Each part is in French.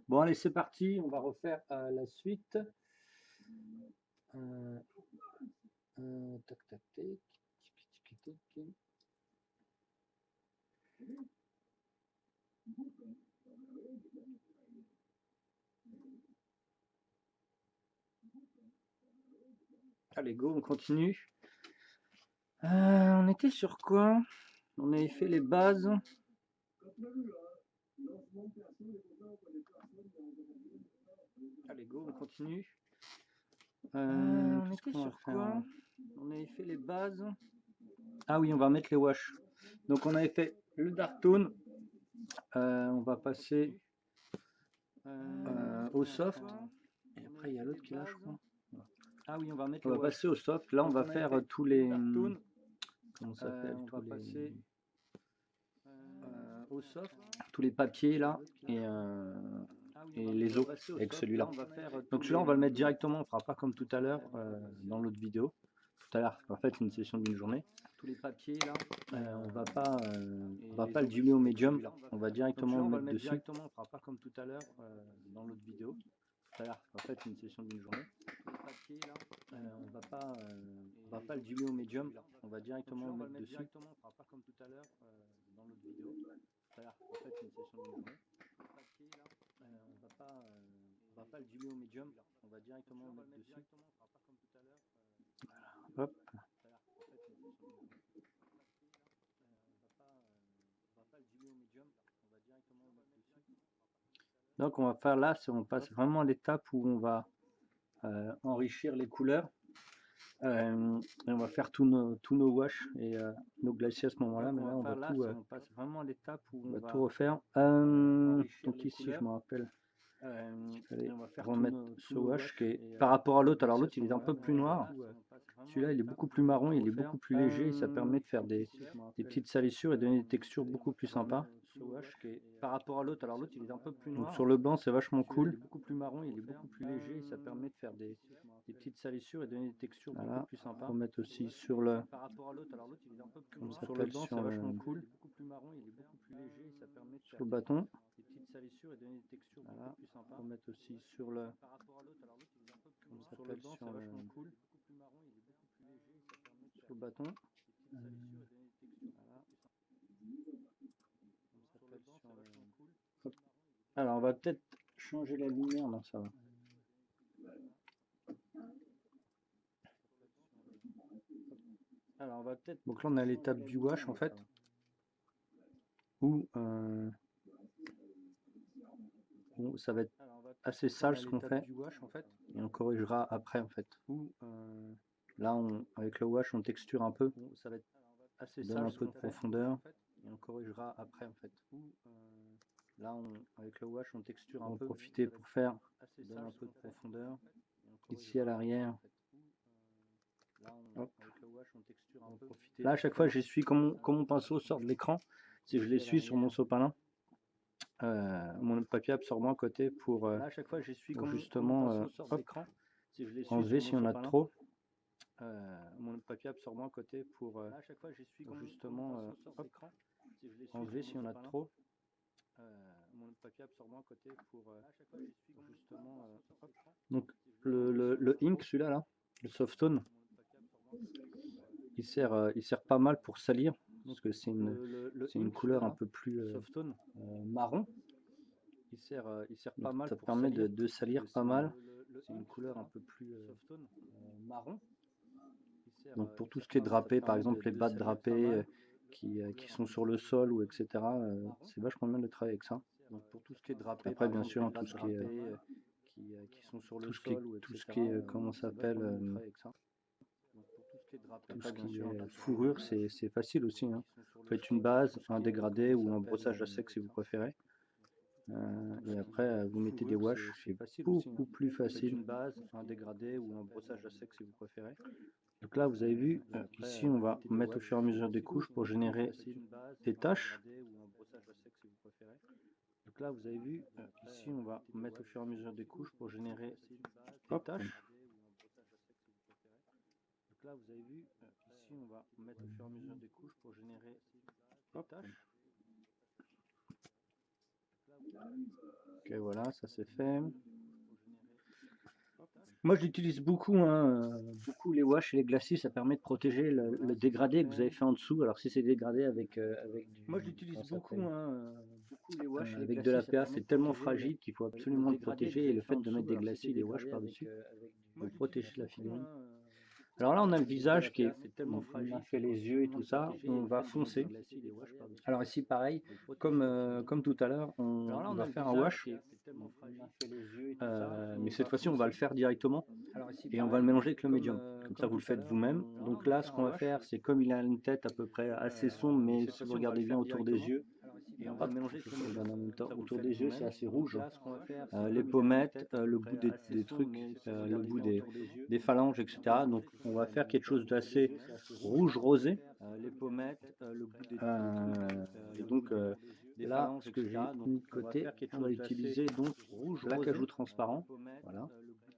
Bon, allez, c'est parti. On va refaire la suite. Tac, tac, tac. Tic, tic, tic. Allez, go, on continue. On était sur quoi? On avait fait les bases. Allez, go, on continue. On était sur quoi? On avait fait les bases. Ah oui, on va mettre les wash. Donc on avait fait le dark tone. On va passer au soft. Et après il y a l'autre qui est là, je crois. Ah oui, on va mettre. On va passer au soft. Là, on va faire tous les. Comment ça s'appelle? On va passer au soft. Tous les papiers là et les os avec celui-là. Donc celui-là, on va le mettre directement. On fera pas comme tout à l'heure dans l'autre vidéo. Tout à l'heure, en fait, une session d'une journée. Tous les papiers là, on va pas le diluer au médium. On va directement le mettre dessus. On fera pas comme tout à l'heure dans l'autre vidéo. Tout à l'heure, en fait, une session d'une journée. Tous les papiers là, on va pas le diluer au médium. On va directement le mettre dessus. On fera pas comme tout à l'heure dans l'autre vidéo. Tout à l'heure, en fait, une session d'une journée. Tous les papiers là, on va pas le diluer au médium. On va directement le mettre dessus. Hop. Donc on va faire là, on passe vraiment à l'étape où on va enrichir les couleurs. Et on va faire tous nos wash et nos glaciers à ce moment-là. Mais là on va tout, on passe vraiment à l'étape où on va tout refaire. Donc ici je me rappelle. Il fallait remettre ce wash qui est par rapport à l'autre. Alors l'autre il est un peu plus noir. Celui-là il est beaucoup plus marron, il est beaucoup plus léger et ça permet de faire des petites salissures et donner des textures beaucoup plus sympas. Par rapport à l'autre, alors l'autre il est un peu plus noir. Donc sur le blanc c'est vachement cool. Il est beaucoup plus marron, il est beaucoup plus léger et ça permet de faire des petites salissures et donner des textures beaucoup plus sympas. On va mettre aussi sur le. Par rapport à l'autre, alors l'autre il est un peu plus noir. Sur le blanc c'est vachement cool. Beaucoup plus marron, il est beaucoup plus léger et ça permet de faire sur le bâton. Des petites salissures et donner des textures beaucoup plus sympas. On va mettre aussi sur le. Par rapport à l'autre, alors l'autre il est un peu plus noir. Sur le blanc c'est vachement cool. Beaucoup plus marron, il est beaucoup plus léger et ça permet de faire sur le bâton. Des petites salissures et donner des textures beaucoup plus sympas. Hop. Alors on va peut-être changer la lumière, non ça va. Alors on va peut-être. Donc là on a l'étape du wash en fait. Où bon, ça va être assez sale ce qu'on fait. Et on corrigera après en fait. Là avec le wash on texture un peu. Ça va être assez sale. Donne un peu de profondeur. Et on corrigera après en fait. Là avec le wash on texture un peu. On va profiter pour faire donne un peu de profondeur. Ici à l'arrière. Hop. Là à chaque fois j'essuie comme mon pinceau sort de l'écran. Si je l'essuie sur mon sopalin. Mon papier absorbant à côté pour justement enlever si on a trop. Mon papier absorbant à côté pour justement enlever si on a trop. Mon papier absorbant à côté pour justement donc le ink celui-là là, le softone, il sert pas mal pour salir parce que c'est une couleur un peu plus marron. Il sert pas mal. Ça permet de salir pas mal. C'est une couleur un peu plus marron. Donc pour tout ce qui est drapé, par exemple les bas de drapé qui sont sur le sol ou etc. C'est vachement bien de travailler avec ça. Donc pour tout ce qui est drapé. Après bien sûr tout ce qui est qui sont sur le sol ou tout ce qui est comment ça s'appelle tout ce qui est fourrure, c'est facile aussi. Hein. Vous faites une base, un dégradé ou un brossage à sec si vous préférez. Et après vous mettez des wash, c'est beaucoup plus facile. Une base, un dégradé ou un brossage à sec si vous préférez. Donc là vous avez vu, ici on va mettre au fur et à mesure des couches pour générer des taches. Donc là vous avez vu, ici on va mettre au fur et à mesure des couches pour générer des taches. Donc là vous avez vu, ici on va mettre au fur et à mesure des couches pour générer des taches. Ok, voilà, ça c'est fait. Moi, je l'utilise beaucoup, hein, beaucoup les washes et les glacis, ça permet de protéger le dégradé que vous avez fait en dessous. Alors si c'est dégradé avec Moi, je du, l'utilise comment ça beaucoup, s'appelle, hein, beaucoup les washes et les avec de glacis, la ça PA, permet c'est de tellement protéger fragile qu'il faut le absolument le dégradé que vous protéger. Et avez le fait fait en de mettre dessous. des Alors si c'est glacis, des washes dégradé par-dessus, moi, vous je l'utilise protégez la beaucoup, figurine. hein, Alors là, on a le avec de la visage PA, c'est tellement on a fragile fait qu'il faut les yeux et absolument tout le ça, protéger. Et on le va fait de mettre des foncer. glacis, des washes par-dessus, Alors ici, pareil, vous protégez la figurine. comme tout à l'heure, Alors là, on on a va le faire un visage wash, c'est tellement fragile. On a fait les yeux et tout ça. mais cette fois-ci, on va le faire directement. Alors ici, Et on va le pareil, mélanger avec le médium. Comme ça, comme vous le tout à faites l'heure, vous-même. Donc là, ce qu'on va faire, c'est comme il a une tête à peu près assez sombre, mais si vous regardez bien autour des yeux, et on va le mélanger je avec le vous médium. regarde en même temps, Ça, vous le autour faites des yeux, c'est vous-même. assez Donc rouge. là, ce qu'on va faire, c'est Les comme il a une pommettes, tête à peu le bout près assez des sombre, trucs, mais si vous le regardez bout bien autour des yeux, des phalanges, etc. Donc on va faire quelque chose d'assez rouge rosé. les pommettes, le bout des Et donc des là, phalanges, ce que j'ai etc. Donc mis de on va côté, faire quelque on va chose d'assez utiliser donc rouge l'acajou rosé, transparent. les pommettes, Voilà. le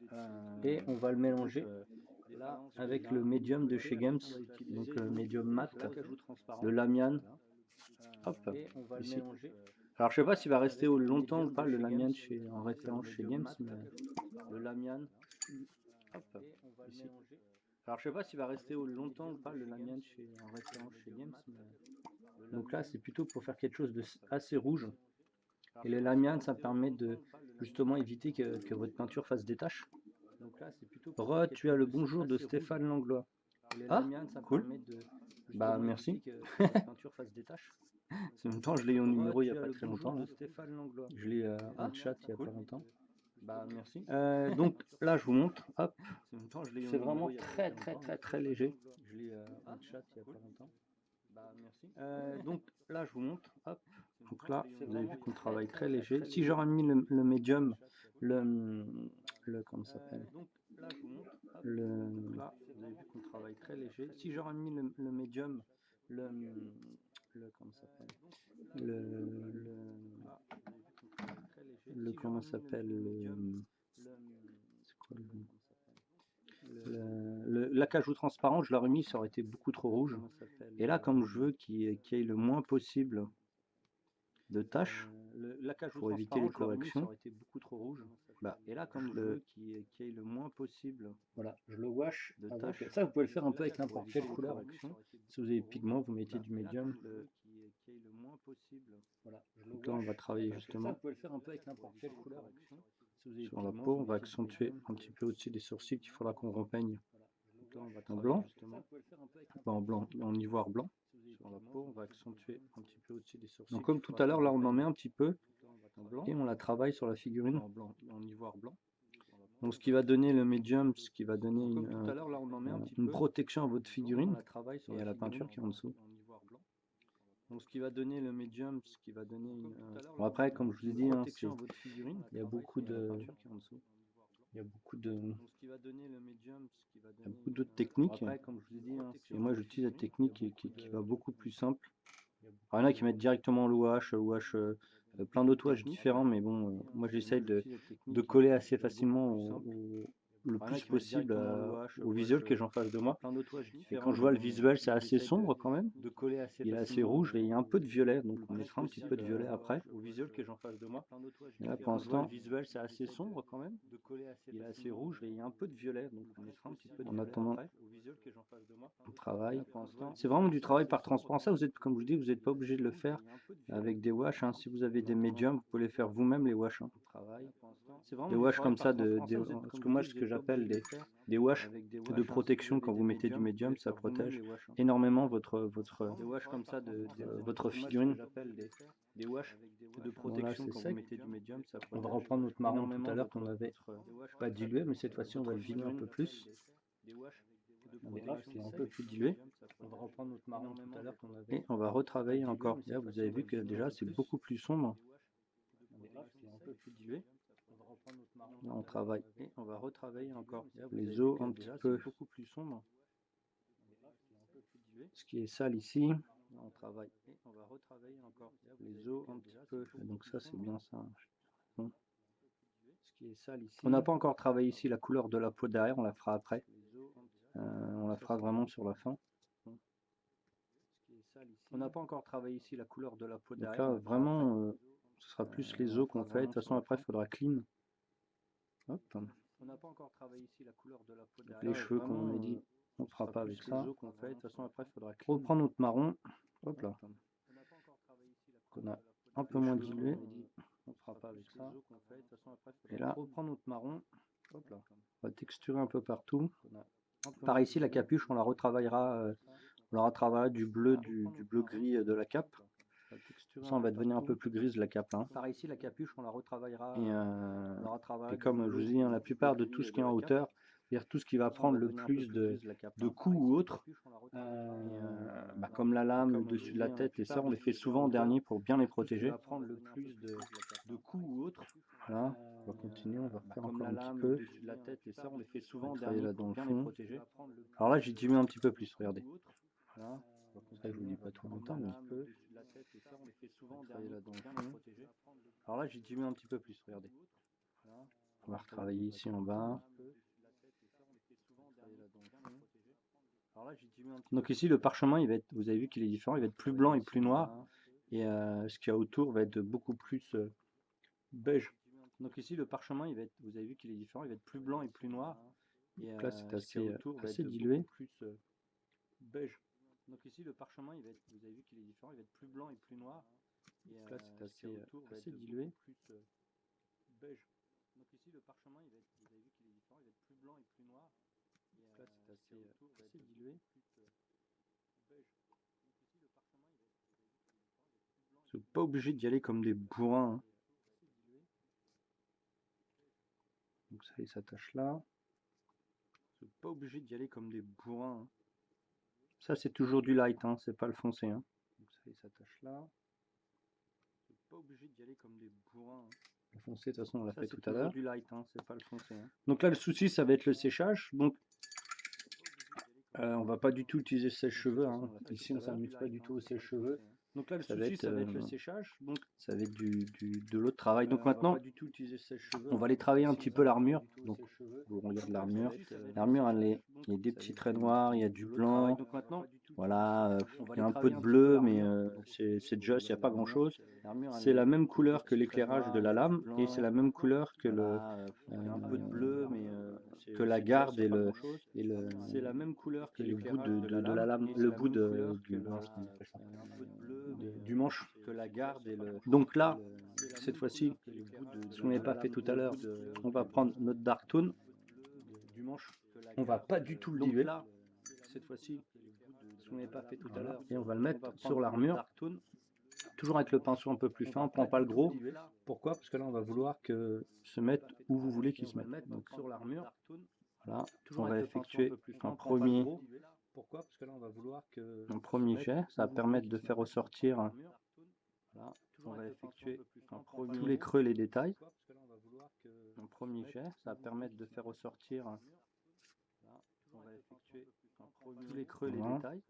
bout des Et on va le mélanger des phalanges, avec etc. le médium de chez Games, On va donc utiliser le donc médium mat, l'acajou transparent. le Lamian. Voilà. Hop, Et on va le ici. mélanger Alors je sais pas s'il va rester avec le longtemps ou médium pas de le chez Games, Lamian en le référence chez médium Games, mat, mais le Lamian. Hop, et on va le ici. mélanger Alors je sais pas s'il va rester avec le longtemps ou médium pas de le chez Games, Lamian en le référence chez médium Games, mat, mais le donc là Lamian. c'est plutôt pour faire quelque chose de assez rouge. Alors Et je le sais pas s'il va Lamian, ça rester permet longtemps de ou pas le Lamian. justement éviter que votre peinture fasse des taches. Donc là, c'est plutôt pour faire quelque Tu as chose le de bonjour de assez rouge. Stéphane Langlois. Et les Ah, lamianes, ça cool. permet de Bah justement merci. éviter que votre peinture fasse des taches. En même temps, je l'ai eu en numéro il n'y a Tu as pas le très bonjour longtemps de là. Stéphane Langlois. Je l'ai en Ah, chat il n'y a cool. pas longtemps. Bah merci. Donc là, je vous montre. Hop, En même temps, je l'ai eu en c'est numéro vraiment il y a pas très très très longtemps. très très léger. Je l'ai En en chat il n'y a cool. pas longtemps. Bah merci. Donc là, je vous montre. Hop. En même Donc temps, je là, l'ai eu en vous avez numéro vu il y qu'on a travaille très très léger. Si léger. j'aurais mis le médium, comment ça s'appelle, Donc là, je vous montre. Hop. le, Là, vous avez vu qu'on travaille très léger. Si j'aurais mis le médium, le, comment ça s'appelle, là, vous avez vu qu'on travaille très léger. comment ça s'appelle, c'est quoi l'acajou transparent, je l'aurais mis, ça aurait été beaucoup trop rouge. Et là, comme je veux qu'il y ait le moins possible de tâches pour éviter les corrections, ça aurait été beaucoup trop rouge. bah, Et là, comme je veux qu'il y ait le moins possible voilà, je le wash de avec, tâches. ça vous pouvez le faire un peu avec Pour n'importe éviter quelle les couleur. corrections. Si vous avez pigment, vous mettez du Et là, médium. comme je veux qu'il y ait le moins possible. Voilà, donc là on va travailler justement Ça, vous pouvez le faire un peu avec n'importe quelle couleur. sur la peau, on va accentuer un petit peu au-dessus des sourcils qu'il faudra qu'on repeigne en blanc, en ivoire blanc. Sur la peau, on va accentuer un petit peu au-dessus des sourcils. Donc comme tout à l'heure, là on en met un petit peu et on la travaille sur la figurine. En ivoire blanc. Donc ce qui va donner le médium, ce qui va donner Comme tout à l'heure, là on en met un petit une peu. protection à votre figurine Sur et à la peinture qui est en dessous. En ivoire blanc. Donc ce qui va donner le médium, ce qui va donner Bon, après, comme je vous ai dit, protection à votre figurine. il y a beaucoup de, Peinture qui est en dessous. il y a beaucoup de, Donc ce qui va donner le médium, ce qui va il y a donner beaucoup d'autres techniques. après, comme je vous ai dit, Et moi j'utilise la technique qui va beaucoup plus simple. Alors, il y en a qui mettent directement le wash, plein d'autres wash différents, mais bon, moi j'essaye de coller assez facilement le plus possible au visuel que j'en fasse de moi. Et quand je vois le visuel, c'est assez sombre quand même. de coller assez Il est assez rouge et il y a un peu de violet, donc on mettra un petit peu de violet après. au visuel que j'en fasse de moi. Et là pour l'instant, Le visuel, c'est assez sombre quand même. De coller assez il est assez rouge et il y a un peu de violet, donc on mettra un petit peu de en violet attendant, après. Au visuel que j'en fasse de moi. on travaille. Pour l'instant, C'est vraiment du travail par transparence. Ça, vous êtes, comme je vous dis, vous n'êtes pas obligé de le faire avec des washes. Si vous avez des médiums, vous pouvez les faire vous-même, les washes. Des washes comme ça, parce que moi, ce que j'appelle des washes de protection quand vous mettez du médium, ça protège énormément votre figurine. Des washes de protection quand vous mettez du médium, ça On va protège reprendre notre marron tout énormément à l'heure qu'on avait pas dilué, mais cette fois-ci on va le diluer un peu plus. C'est un peu plus dilué. On va reprendre notre marron tout à l'heure qu'on avait. Et on va retravailler encore. Là, vous avez vu que déjà c'est beaucoup plus sombre. C'est un peu plus dilué. On va reprendre notre marron. Là, on travaille. Et on va retravailler encore. Les os un petit peu. Beaucoup plus sombre. Ce qui est sale ici. On travaille. Et on va retravailler encore. Les os un petit peu. Donc ça c'est bien ça. Bon. Ce qui est sale ici. On n'a pas encore travaillé ici la couleur de la peau derrière, on la fera après. On la fera vraiment sur la fin. On n'a pas encore travaillé ici la couleur de la peau Donc derrière. là, vraiment, Ce sera plus les os qu'on fait. De toute façon, après, il faudra clean. Hop. On n'a pas encore travaillé ici la couleur de la peau Donc, les cheveux, comme on a dit, on ne fera pas avec ça. les os qu'on fait. De toute façon, après, il faudra On reprend notre marron. Hop là. On n'a pas encore travaillé ici la Qu'on couleur a de la peau un peu moins dilué. On ne fera pas avec ça. les os qu'on fait. De toute façon, après, il Et faudra là, on reprend notre marron. Hop là. On va texturer un peu partout. peu Par ici, la capuche, on la retravaillera. On la retravaillera du bleu, du bleu gris de la cape. Ça, on va devenir un peu plus grise la cape. Hein. Par ici, la capuche, on la retravaillera. Et comme je vous dis, hein, la plupart de tout ce qui est en hauteur, c'est-à-dire tout ce qui va prendre le plus de coups ou autre, comme la lame, le dessus de la tête, et ça, on les fait souvent en dernier pour bien les protéger. Prendre le plus de coups ou autre. Voilà, on va continuer, on va refaire encore un petit le peu. dessus de la tête, et ça, on les fait souvent en Travailler dernier là dans pour le bien les fond. protéger. Alors là, j'ai dilué un petit peu plus, regardez. Voilà. C'est ça que je vous dis pas trop longtemps, mais Le dessus de la tête, et ça, on les fait souvent en travailler dernier là dans pour le bien les fond. protéger. Alors là, j'ai dilué un petit peu plus, regardez. On va retravailler ici en bas. Donc ici, le parchemin, il va être, vous avez vu qu'il est différent, il va être plus blanc et plus noir. Et ce qu'il y a autour va être beaucoup plus beige. Donc ici, le parchemin, il va être, vous avez vu qu'il est différent, il va être plus blanc et plus noir. Et là, c'est assez dilué. Plus beige. Donc ici, le parchemin, il va être, vous avez vu qu'il est différent, il va être plus blanc et plus noir. Et là, c'est assez dilué. Plus beige. Donc ici, le parchemin, il va être, vous avez vu qu'il est différent, il va être plus blanc et plus noir. Et là, c'est assez dilué. Vous n'êtes pas obligé d'y aller comme des bourrins. Hein. Donc ça, il s'attache là. Vous n'êtes pas obligé d'y aller comme des bourrins. Hein. Ça, c'est toujours du light, hein, c'est pas le foncé. Hein. Donc ça, il s'attache là. Vous n'êtes pas obligé d'y aller comme des bourrins. Hein. Le foncé, de toute façon, on l'a fait tout à l'heure. Du light, hein, c'est pas le foncé. Hein. Donc là, le souci, ça va être le séchage. Donc, on va pas du tout utiliser sèche-cheveux. Hein. Ici, on s'amuse pas du tout au sèche-cheveux. Donc là, le souci, ça va être le séchage. Donc, ça va être de l'autre travail. Donc maintenant, on va hein. aller travailler un petit peu l'armure. Donc, vous regardez l'armure. L'armure, il y a des petits traits noirs, il y a du blanc. Donc maintenant, voilà, il y a un peu de bleu, mais c'est just, il n'y a pas grand-chose. C'est la même couleur que l'éclairage de la lame et c'est la même couleur que un peu de bleu, mais que la garde et c'est la même couleur que le bout l'éclairage de la lame, le bout du manche. que la garde et le. Donc là, cette fois-ci, ce qu'on n'avait pas fait tout à l'heure, on va prendre notre dark tone. Du manche. On va pas du tout le Donc diluer. là, cette fois-ci, ce qu'on n'avait pas fait tout à l'heure. Et on va le mettre sur l'armure. Toujours avec le pinceau un peu plus fin, on prend pas le gros. Pourquoi? Parce que là, on va vouloir que se mette où vous voulez qu'il se mette. Donc sur l'armure. Voilà, on va effectuer un premier. Pourquoi? Parce que là, on va vouloir que. Un premier jet, ça va permettre de faire ressortir. Voilà, on va effectuer tous les creux, les détails. Un premier jet, ça va permettre de faire ressortir. On va effectuer tous les creux, les détails.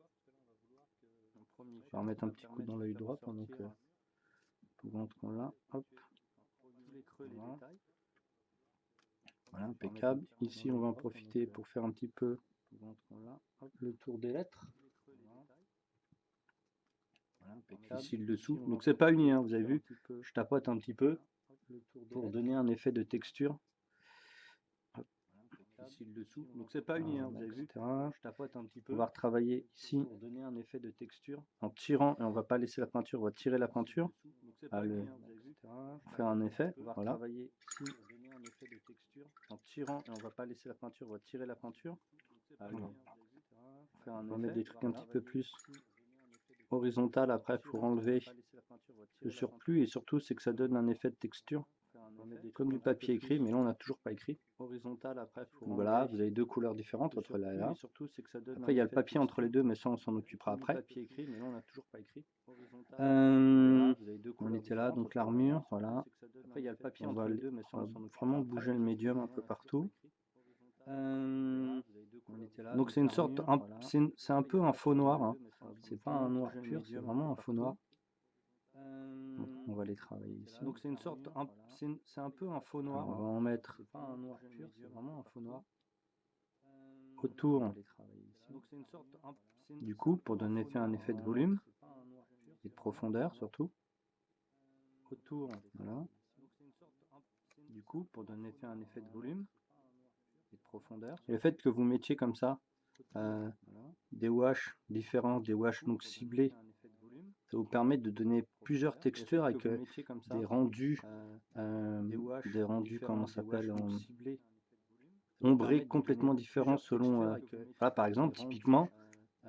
On va remettre un petit coup dans l'œil droit pendant que pour rentrer là. Hop. Tous les creux, les détails. Voilà, impeccable. Ici, on va en profiter pour faire un petit peu le tour des lettres. Voilà, impeccable. Ici, le dessous. Donc, c'est pas uni, hein, vous avez vu. Je tapote un petit peu pour donner un effet de texture. Ici, le dessous. Donc, c'est pas uni, hein, vous avez vu. Je tapote un petit peu. On va retravailler ici pour donner un effet de texture. En tirant, et on va pas laisser la peinture, on va tirer la peinture. Faire un effet. On va voilà. travailler ici pour donner un effet de texture. En tirant, et on va pas laisser la peinture, on va tirer la peinture. On va mettre des trucs un petit peu plus horizontal après pour enlever le surplus et surtout c'est que ça donne un effet de texture comme du papier écrit, mais là on n'a toujours pas écrit. Horizontal après pour donc voilà, vous avez deux couleurs différentes entre là et là. Après il y a le papier entre les deux, mais ça on s'en occupera après. Papier écrit, mais là on n'a toujours pas écrit. On était là, donc l'armure, voilà. Après il y a le papier on entre va les deux, mais ça on s'en occupera vraiment bouger le médium un peu partout. Donc c'est une sorte, c'est un peu un faux noir, hein. C'est pas un noir pur, c'est vraiment un faux noir. Donc, on va les travailler ici. Donc c'est une sorte, c'est un peu un faux noir. Alors, on va en mettre. C'est pas un noir pur, c'est vraiment un faux noir. Autour. Donc c'est une sorte, du coup, pour donner un effet de volume et de profondeur surtout. autour, Voilà. du coup, pour donner un effet de volume et de profondeur. Et le fait que vous mettiez comme ça des washes différents, des washes donc ciblés, ça vous permet de donner plusieurs textures avec des rendus, comment ça s'appelle, ombrés complètement différents selon. Voilà, par exemple, typiquement,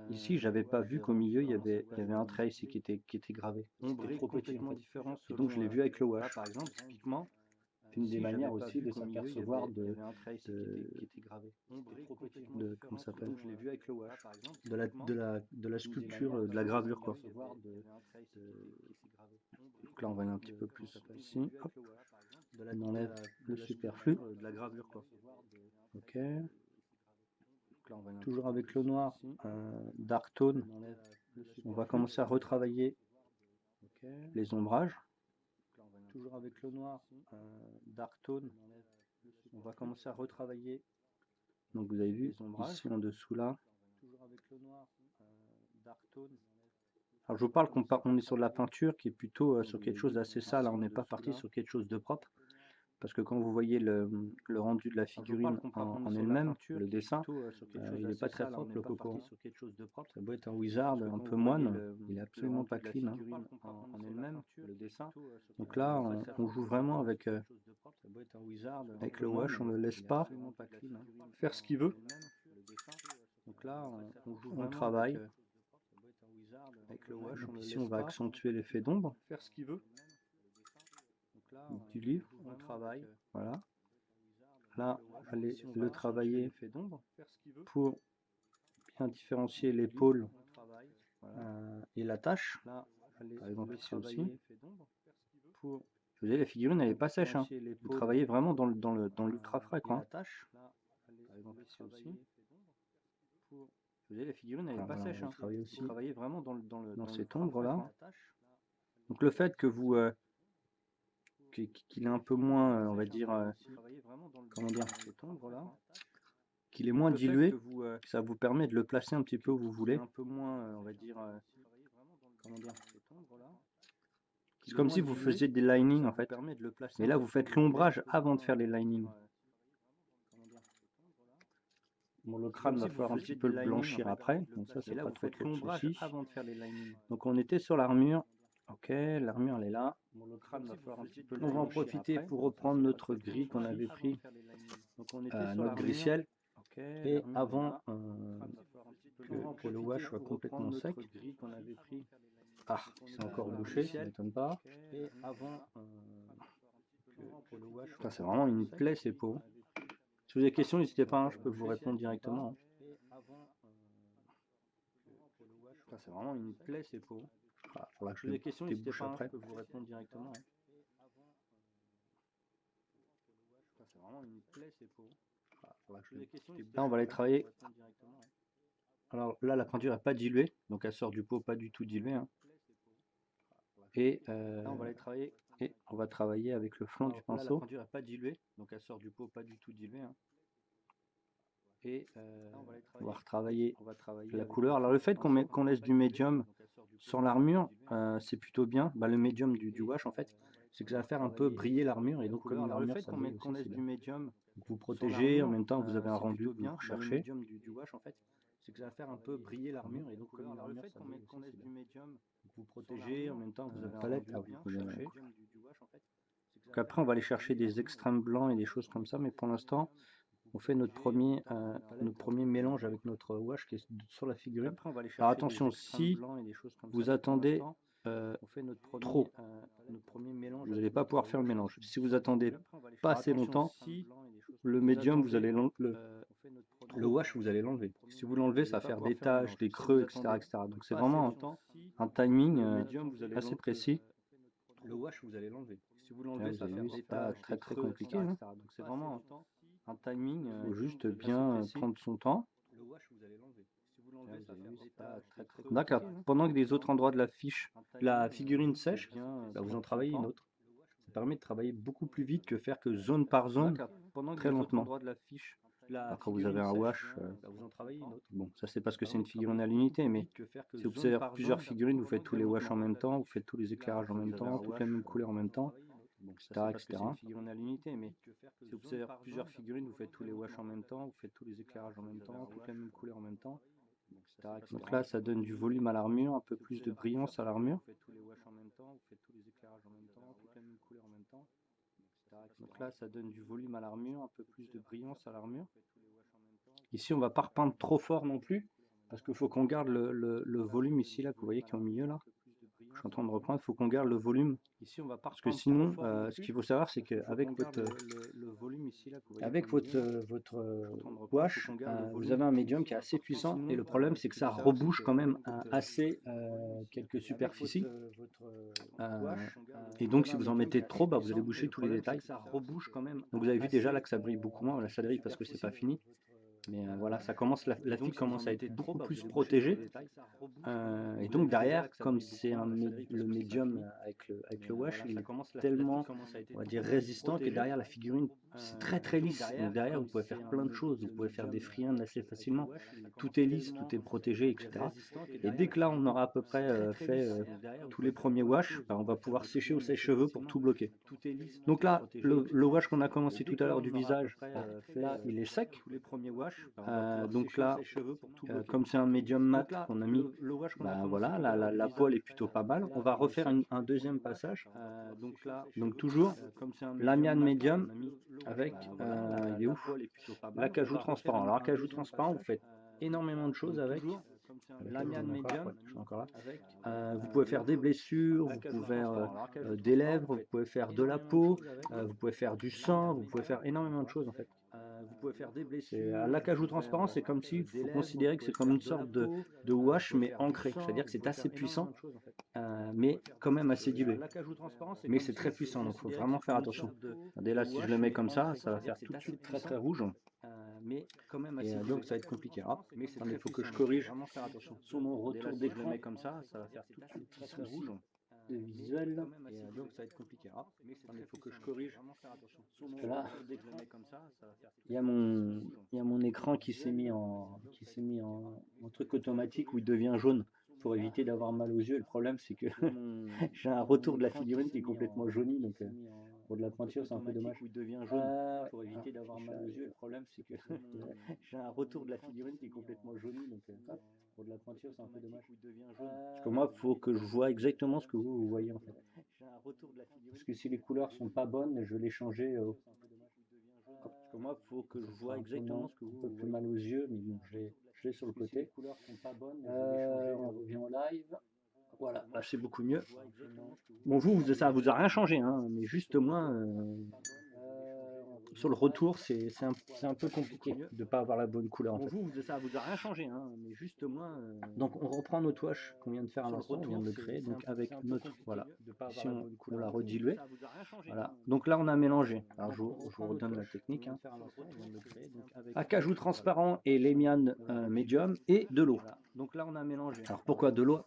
ici, j'avais pas vu qu'au milieu, il y avait un trait ici qui était gravé. C'était trop petit en fait. Et donc, je l'ai vu avec le wash. Par exemple, typiquement, C'est une des ici, manières j'avais pas aussi vu de qu'au milieu, il y s'apercevoir avait un trait ici qui était gravé. comment ça s'appelle, Donc, je l'ai vu avec le wash. Par exemple, de la sculpture, de la gravure quoi. Donc là, on va aller un petit peu plus ici. Hop. On enlève le superflu. de la gravure, quoi. Ok. Toujours avec le noir, dark tone. On va commencer à retravailler les ombrages. Toujours avec le noir, dark tone. On va commencer à retravailler. Donc vous avez vu ici en dessous là. Alors je vous parle qu'on est sur de la peinture qui est plutôt sur quelque chose d'assez sale. On n'est pas parti sur quelque chose de propre. Parce que quand vous voyez le rendu de la figurine en elle-même, le dessin, il n'est pas très propre le coco. Ça doit être un wizard un peu moine, il est absolument pas clean. Hein. Donc là, on joue vraiment avec le wash, on ne le laisse pas faire ce qu'il veut. Donc là, on travaille. Donc ici, on va accentuer l'effet d'ombre. Faire ce qu'il veut. Du livre, on travaille. Voilà. Là, allez le travailler pour bien différencier l'épaule et la tache. Par exemple ici aussi. Vous voyez, la figurine elle n'est pas sèche. Hein. Vous travaillez vraiment dans l'ultra frais. Quoi. Vous voyez, la figurine elle n'est pas sèche. Hein. Vous travaillez vraiment dans cette ombre là. Donc le fait que vous qu'il est un peu moins, on va dire, comment dire, qu'il est moins dilué, ça vous permet de le placer un petit peu où vous voulez. C'est comme si vous faisiez des linings en fait. Mais là, vous faites l'ombrage avant de faire les linings. Bon, le crâne va falloir un petit peu le blanchir après. Donc ça, c'est pas trop de soucis. Donc on était sur l'armure. Ok, l'armure elle est là. On va en profiter pour reprendre notre gris qu'on avait pris, notre gris ciel. Et avant que le wash soit complètement sec. Ah, c'est encore bouché, ça ne m'étonne pas. C'est vraiment une plaie ces peaux. Si vous avez des questions, n'hésitez pas, hein, je peux vous répondre directement. C'est vraiment une plaie ces peaux. Ah, faudra que je les débouche après. Je peux vous répondre directement. C'est vraiment une plaie ces peaux. Là, on va les travailler. Alors là, la peinture n'est pas diluée, donc elle sort du pot pas du tout diluée. Hein. Et là, on va les travailler. Et on va travailler avec le flanc du pinceau. La peinture n'est pas diluée, donc elle sort du pot pas du tout diluée. Hein. Et on va retravailler la couleur. Alors le fait qu'on laisse du médium sur l'armure, c'est plutôt bien. Bah, le médium du wash en fait, c'est que ça va faire un peu briller l'armure et donc comme l'armure, le fait qu'on laisse du médium, vous protégez, en même temps vous avez un rendu que vous recherchez. C'est que ça va faire un peu briller l'armure et donc comme l'armure, qu'on laisse du médium, vous protégez, en même temps vous avez un rendu que vous recherchez. Donc après on va aller chercher des extrêmes blancs et des choses comme ça, mais pour l'instant on fait notre premier mélange avec notre wash qui est sur la figurine. Alors attention, si vous attendez trop, vous n'allez pas pouvoir faire le mélange. Si vous attendez pas assez longtemps, le médium, vous allez le wash, vous allez l'enlever. Si vous l'enlevez, ça va faire des taches, des creux, etc. Donc c'est vraiment un timing assez précis. Le wash, vous allez l'enlever. Si vous l'enlevez, ça va faire des taches, très très compliqué. Hein. Donc c'est vraiment un timing. Il faut juste bien prendre son temps. D'accord. Pendant que des autres endroits de la figurine sèche, bah, vous en travaillez une autre. Ça permet de travailler beaucoup plus vite que faire que zone par zone, très lentement. Alors quand vous avez un wash, bon, ça c'est parce que c'est une figurine à l'unité, mais si vous faisiez plusieurs figurines, vous faites tous les wash en même temps, vous faites tous les éclairages en même temps, toutes les mêmes couleurs en même temps, etc., etc. Si vous faisiez plusieurs figurines, vous faites tous les wash en même temps, vous faites tous les éclairages en même temps, toutes les mêmes couleurs en même temps, etc., etc. Donc là, ça donne du volume à l'armure, un peu plus de brillance à l'armure. Donc là, ça donne du volume à l'armure, un peu plus de brillance à l'armure. Ici, on va pas repeindre trop fort non plus, parce qu'il faut qu'on garde le volume ici, là, que vous voyez qui est au milieu, là. Je suis en train de reprendre, il faut qu'on garde le volume. Ici, on va pas parce que sinon, ce qu'il faut savoir, c'est qu'avec votre wash, vous avez un médium qui est assez puissant, et le problème, c'est que ça rebouche quand même assez quelques superficies. Et donc, si vous en mettez trop, bah, vous allez boucher tous les détails. Donc, vous avez vu déjà là que ça brille beaucoup moins. Là, ça brille parce que c'est pas fini. Mais voilà, ça commence, la figue commence à être beaucoup plus protégée. Et donc derrière, comme c'est le médium avec le wash, il est tellement, on va dire, résistant que derrière la figurine, c'est très lisse. Donc derrière, vous pouvez faire plein de choses. Vous pouvez faire des friandes assez facilement. Tout est lisse, tout est protégé, etc. Et dès que là, on aura à peu près fait tous les premiers wash, bah, on va pouvoir sécher au sèche-cheveux pour tout bloquer. Donc là, le wash qu'on a commencé tout à l'heure du visage, là, il est sec. Donc là, comme c'est un médium mat qu'on a mis, bah voilà, la poêle est plutôt pas mal. On va refaire un deuxième passage. Donc toujours l'amiane médium avec, il est où, l'acajou transparent. Alors l'acajou transparent, vous faites énormément de choses avec. L'amiane médium, je suis encore là. Vous pouvez faire des blessures, vous pouvez faire des lèvres, vous pouvez faire de la peau, vous pouvez faire du sang, vous pouvez faire énormément de choses en fait. L'acajou transparent, c'est comme si, faut considérer que c'est comme une sorte de wash mais ancré, c'est-à-dire que c'est assez puissant, mais quand même assez dilué. Mais c'est très puissant, donc il faut vraiment faire attention. Regardez là, si je le mets comme ça va faire tout de suite très rouge. Et donc ça va être compliqué. Ah, attendez, il faut que je corrige sur mon retour d'écran. Ça va faire tout de suite très rouge de visuel. Et donc ça va être compliqué. Ah, attendez, il faut que je corrige. Parce que là, il y a mon écran qui s'est mis en truc automatique où il devient jaune pour éviter d'avoir mal aux yeux. Et le problème, c'est que j'ai un retour de la figurine qui est complètement jauni, donc pour de la peinture, c'est un peu dommage. Pour éviter d'avoir mal aux yeux. Le problème, c'est que j'ai un retour de la figurine qui est complètement jauni, donc pour de la peinture, c'est un peu dommage. Parce que moi, il faut que je vois exactement ce que vous voyez en fait. Parce que si les couleurs sont pas bonnes, je vais les changer. Parce que moi, il faut que je vois exactement ce que vous voyez. Un peu plus mal aux yeux, mais bon, je l'ai sur le côté. On revient en live. Voilà, là c'est beaucoup mieux. Bon, ça vous a rien changé, hein, mais juste moi, sur le retour, c'est un peu compliqué de ne pas avoir la bonne couleur en fait. Ça vous a rien changé, hein, mais juste moi. Donc on reprend notre wash qu'on vient de faire à l'instant, on vient de le créer, donc avec notre, voilà, ici on l'a redilué. Voilà, donc là on a mélangé. Alors je vous redonne la technique. Hein. Acajou transparent et lémiane médium et de l'eau. Donc là on a mélangé. Alors pourquoi de l'eau?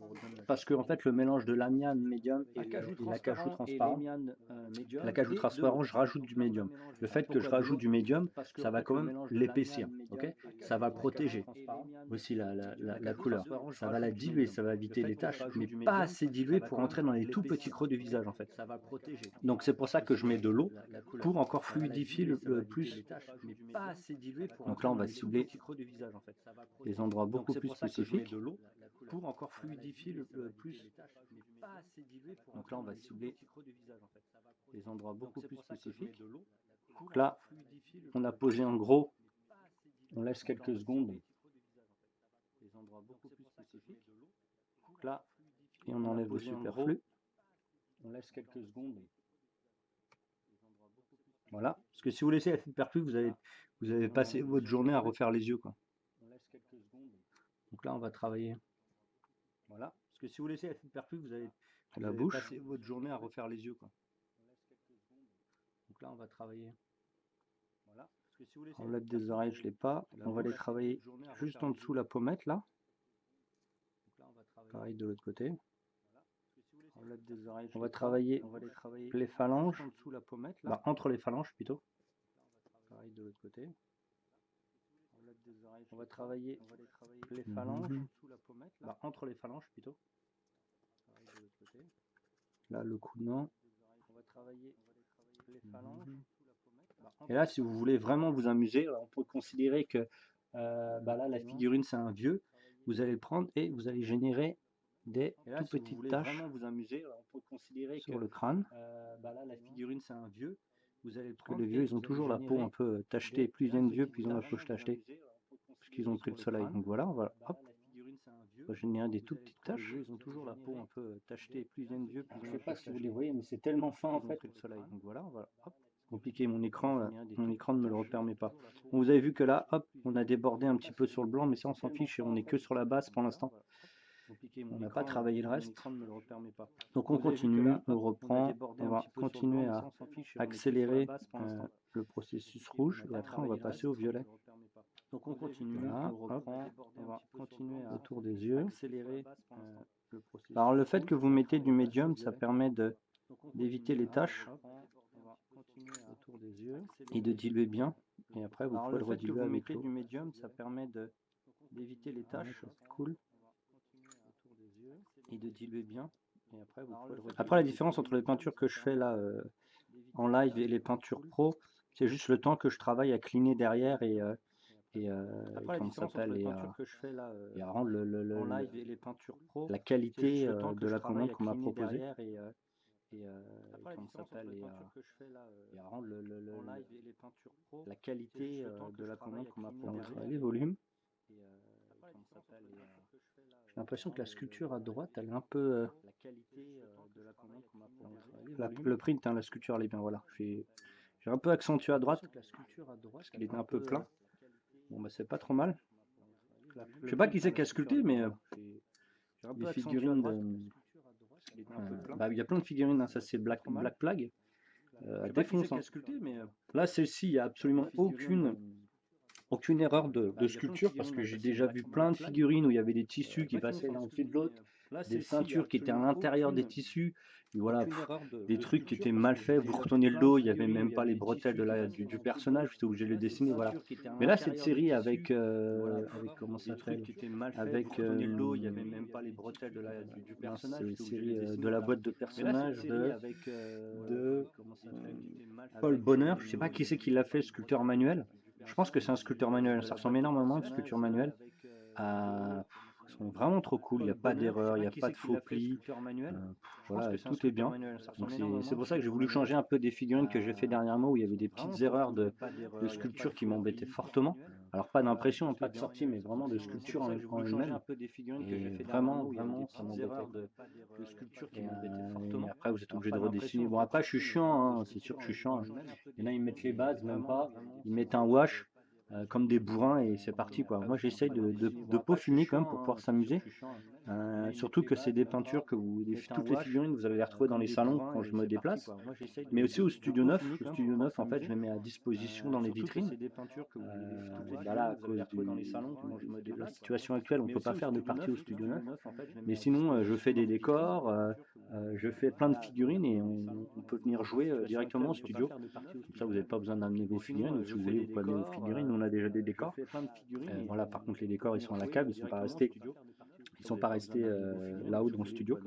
Parce que en fait le mélange de l'amiane médium et l'acajou transparent, l'acajou transparent, je rajoute du médium. Le fait que je rajoute du médium, ça va quand même l'épaissir, ok? Ça va protéger aussi la couleur. Ça va la diluer, ça va éviter les taches, mais pas assez dilué pour entrer dans les tout petits creux du visage en fait. Donc c'est pour ça que je mets de l'eau pour encore fluidifier le plus. Donc là on va cibler les endroits beaucoup plus spécifiques. Pour encore fluidifier le plus. Donc là on va cibler les endroits beaucoup plus spécifiques. Donc là on a posé en gros, on laisse quelques secondes. Donc là, et on enlève le superflu. On laisse quelques secondes. Voilà, parce que si vous laissez la superflu, vous avez passé votre journée à refaire les yeux, quoi. Donc là, on va travailler. Voilà, parce que si vous laissez la superflu, vous avez passé votre journée à refaire les yeux, quoi. Donc là, on va travailler. Voilà, parce que si vous laissez enlève des oreilles, je l'ai pas. On va les travailler juste en dessous la pommette, là. Pareil de l'autre côté. On va travailler les phalanges, entre les phalanges plutôt. Pareil de l'autre côté. On va travailler les phalanges, entre les phalanges plutôt. Là, le cou de main. On va travailler les phalanges. Et là, si vous voulez vraiment vous amuser, on peut considérer que là, la figurine, c'est un vieux. Vous allez le prendre et vous allez générer des tout petites taches vous amuser, on peut considérer sur le crâne. là, la figurine, c'est un vieux. Vous allez le Parce que prendre. les vieux, ils ont toujours la peau un peu tachetée. Plus ils viennent vieux, plus ils ont la peau tachetée. Parce qu'ils ont pris le soleil. Donc voilà, on va, hop, on va générer des tout petites taches. Ils ont toujours la peau un peu tachetée. Plus ils viennent vieux, plus ils ont la peau Je sais pas si vous les voyez, mais c'est tellement fin en fait. le soleil. Donc voilà, on va, hop, Compliqué, mon écran ne me le permet pas. Bon, vous avez vu que là, hop, on a débordé un petit peu sur le blanc, mais ça on s'en fiche et on est que sur la base pour l'instant. On n'a pas travaillé le reste. Donc on continue, on reprend, on va continuer à accélérer le processus rouge et après on va passer au violet. Donc on continue, Voilà, on reprend, on va continuer à autour des yeux. accélérer le processus. Alors le fait que vous mettez du médium, ça permet d'éviter les taches Autour des yeux et de diluer bien. Et après vous pouvez le rediluer avec l'eau. du médium, ça permet d'éviter les taches. C'est cool. Et de diluer bien. Et après, vous pouvez le rediluer. Après, la différence entre les peintures que je fais là en live et les peintures pro, c'est juste le temps que je travaille à cleaner derrière et comment ça s'appelle et à rendre en live et les peintures pro, la qualité de la commande qu'on m'a proposée. comment ça s'appelle Et à rendre en live et les peintures pro, la qualité de la commande qu'on m'a proposée. Les volumes. J'ai l'impression que la sculpture à droite, elle est un peu. la qualité de la commande qu'on m'a proposée. Le print, hein, la sculpture, elle est bien. Voilà. J'ai un peu accentué à droite parce qu'il était un peu plein. Bon, bah, c'est pas trop mal. Je sais pas qui c'est qui a sculpté, mais des figurines de. Il y a plein de figurines, hein, ça c'est Black Plague. Défonce. Hein. Là, celle-ci, il n'y a absolument aucune erreur de sculpture parce que j'ai déjà vu plein de figurines où il y avait des tissus qui passaient l'un au-dessus de l'autre, des ceintures qui étaient à l'intérieur des tissus, et voilà, des trucs qui étaient mal faits, vous retournez le dos, il n'y avait même pas les bretelles du personnage, j'étais obligé de le dessiner, voilà. Mais là, cette série avec comment ça s'appelle, avec il n'y avait même pas les bretelles du personnage, c'est série de la boîte de personnages de Paul Paul Bonheur, je sais pas qui c'est qui l'a fait, sculpteur manuel. Je pense que c'est un sculpteur manuel, ça ressemble énormément à une sculpture manuelle. Ils sont vraiment trop cool, il n'y a pas d'erreur, il n'y a pas de faux plis, voilà, tout est bien. C'est pour ça que j'ai voulu changer un peu des figurines que j'ai fait dernièrement où il y avait des petites erreurs de sculpture qui m'embêtaient fortement. Alors pas d'impression, pas de sortie, mais vraiment de sculpture en elle-même. Et vraiment, ça m'embêtait. Et après vous êtes obligé de redessiner. Bon après je suis chiant, hein, c'est sûr que je suis chiant. Il y en a ils mettent les bases, même pas, ils mettent un wash. Comme des bourrins et c'est parti quoi. Moi j'essaye de peaufiner quand même pour pouvoir s'amuser. Surtout que c'est des peintures que toutes les figurines vous allez les retrouver dans les salons quand je me déplace. Mais aussi au Studio 9. Au Studio 9 en fait je les mets à disposition dans les vitrines. Voilà, à cause de la situation actuelle on ne peut pas faire de partie au Studio 9. Mais sinon je fais des décors, je fais plein de figurines et on peut venir jouer directement au studio. Comme ça vous n'avez pas besoin d'amener vos figurines. Ou si vous voulez vous pouvez amener vos figurines. Nous on a déjà des décors. Voilà, par contre les décors ils sont à la cave, ils sont pas restés là-haut dans le studio.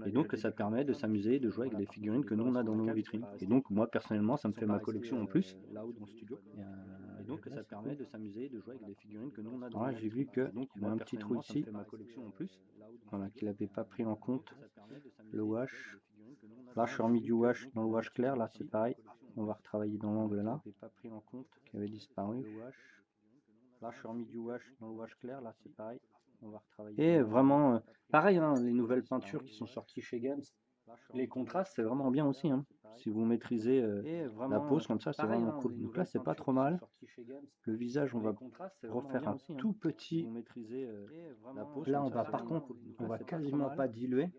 Et donc ça permet de s'amuser, de jouer avec des figurines que nous on a dans nos vitrines. Et donc moi personnellement ça me fait ma collection en plus. Et donc ça permet de s'amuser, de jouer avec des figurines que nous on a dans voilà, j'ai vu que il y a un petit trou ici. Voilà, qu'il n'avait pas pris en compte le wash. Là je suis remis du wash dans le wash clair, là c'est pareil. On va retravailler dans l'angle là, qui avait disparu. Là, je suis remis du wash dans le wash clair, là c'est pareil. On va retravailler. Et vraiment, pareil, hein, les nouvelles peintures qui sont sorties chez Games, les contrastes c'est vraiment bien aussi. Hein. Si vous maîtrisez la pose comme ça, c'est vraiment cool. Donc là, c'est pas trop mal. Le visage, on va refaire un tout petit. Là, on va par contre, on va quasiment pas diluer.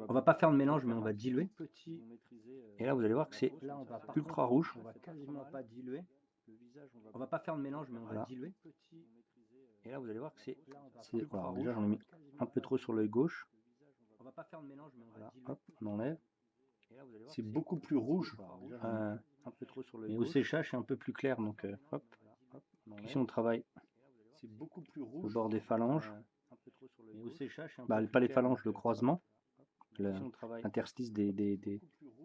On va pas faire de mélange, mais on va diluer. Et là, vous allez voir que c'est ultra rouge. On va quasiment pas diluer. On va pas faire de mélange, mais on va diluer. Et là, vous allez voir que c'est. Alors déjà, j'en ai mis un peu trop sur l'œil gauche. On va pas faire de mélange, mais on va diluer. Hop, on enlève. C'est beaucoup plus rouge. Un peu trop sur l'œil et au séchage, c'est un peu plus clair. Donc, hop. Ici on travaille C'est beaucoup plus au rouge. bord des phalanges, Un peu trop sur le mais au séchage, c'est un bah, peu pas plus les clair, phalanges, donc, le croisement, ici, on travaille l'interstice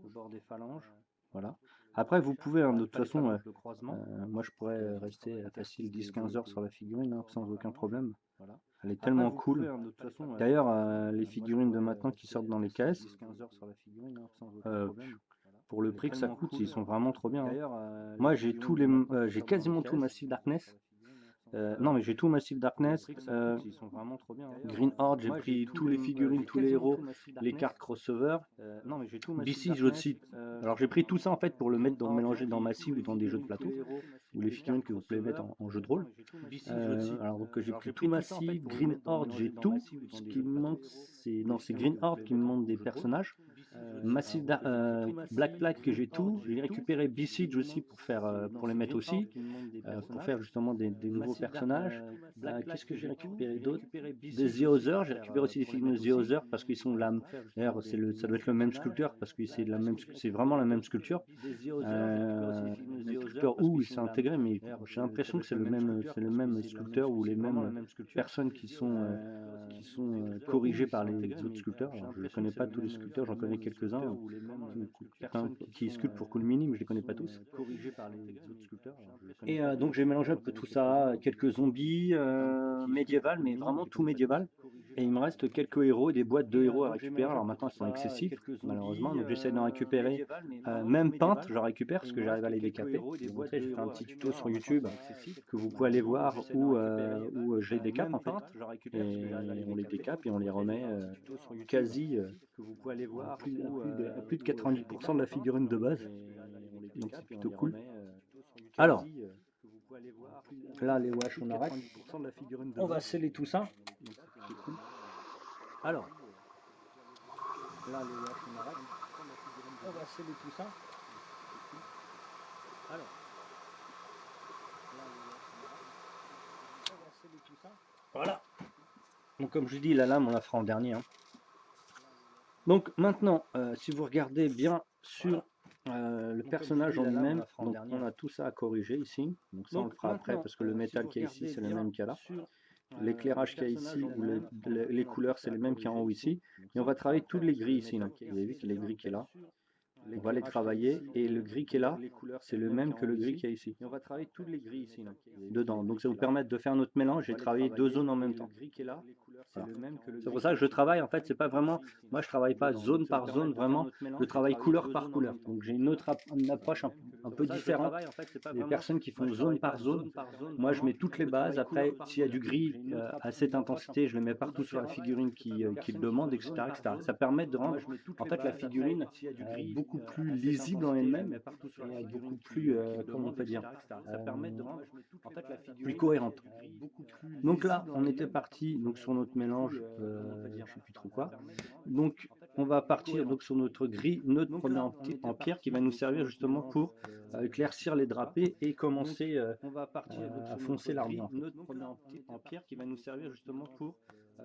au bord des phalanges. voilà. Après vous pouvez, hein, de toute Pas les façon, phalanges, le croisement. moi je pourrais rester facile 10-15 heures sur la figurine, hein, sans aucun problème. Voilà. Elle est Après, tellement vous cool. pouvez, hein, de toute façon, D'ailleurs, les moi, je figurines de pourrais maintenant qui rester sortent dans les facile caisses, 10-15 heures sur la figurine, hein, sans aucun euh, problème. Voilà. pour le Elle est prix que ça tellement coûte, cool. ils sont vraiment trop bien, hein. D'ailleurs, Moi j'ai tous les, j'ai quasiment tout Massive Darkness. Non mais j'ai tout Massive Darkness. Ils sont vraiment trop bien, hein. Green Horde, j'ai Moi, pris tous les figurines, tous les héros, les cartes crossover. non, mais j'ai tout BC, je aussi. Alors j'ai pris tout ça en fait pour le mettre dans, mélanger dans Massive ou dans des jeux de plateau, ou les figurines que vous pouvez mettre en jeu de rôle. Alors donc j'ai pris tout Massive, Green Horde, j'ai tout. Ce qui me manque, c'est non, c'est Green Horde qui me manque des personnages. Massive Black Plague que j'ai tout. J'ai récupéré B-Siege aussi pour faire pour les mettre aussi, pour faire justement des nouveaux personnages. Qu'est-ce que j'ai récupéré d'autre? Des The Other, j'ai récupéré aussi des figurines The Other parce qu'ils sont là. D'ailleurs, ça doit être le même sculpteur parce que c'est vraiment la même sculpture. Le sculpteur où il s'est intégré, mais j'ai l'impression que c'est le même sculpteur ou les mêmes personnes qui sont corrigées par les autres sculpteurs. Alors, je ne connais pas tous les sculpteurs, j'en connais quelques-uns qui sculptent pour Cool Mini, mais je ne les connais pas tous. Et donc j'ai mélangé un peu tout ça, quelques zombies médiévales, mais vraiment tout médiéval. Et il me reste quelques héros, des boîtes de héros à récupérer. Alors maintenant, ils sont excessifs, malheureusement. Donc j'essaie d'en récupérer. Même peintes, j'en récupère parce que j'arrive à les décaper. Je vais vous montrer, j'ai fait un petit tuto sur YouTube que vous pouvez aller voir où je les décape en fait. Et on les décape et on les remet quasi à plus de 90% de la figurine de base. Donc c'est plutôt cool. Alors, là les wash on arrête. On va sceller tout ça. Alors, là les wash on arrête. On va sceller tout ça. Alors, là les wash on arrête. On va sceller tout ça. Voilà. Donc comme je dis, la lame on la fera en dernier, hein. Donc maintenant, si vous regardez bien sur le personnage en lui-même, donc on a tout ça à corriger ici. Donc ça on le fera après parce que le métal qu'il y a ici c'est le même qu'il y a là. L'éclairage qu'il y a ici ou les couleurs c'est les mêmes qu'il y a en haut ici. Et on va travailler toutes les grilles ici. Là. Vous avez vu qu'il y a les grilles qui est là. On va les travailler et le gris qui est là, c'est le même que le gris qu'il y a ici. Et on va travailler toutes les grilles ici, là, dedans. Donc ça vous permet de faire notre mélange et travailler deux zones en même temps. Voilà. C'est pour ça que je travaille, en fait, c'est pas vraiment, moi je travaille pas zone par zone vraiment, je travaille couleur par couleur. Donc j'ai une approche un peu différente des personnes qui font zone par zone. Moi je mets toutes les bases, après s'il y a du gris à cette intensité, je le mets partout sur la figurine qui le demande, etc., etc. Ça permet de rendre en fait la figurine beaucoup plus lisible en elle-même et beaucoup plus, comment on peut dire, plus cohérente. Donc là, on était parti donc sur notre mélange, je sais plus trop quoi. Donc on va partir donc sur notre gris, notre premier en pierre qui va nous servir justement pour éclaircir les drapés et commencer à foncer l'armure. Notre premier en pierre qui va nous servir justement pour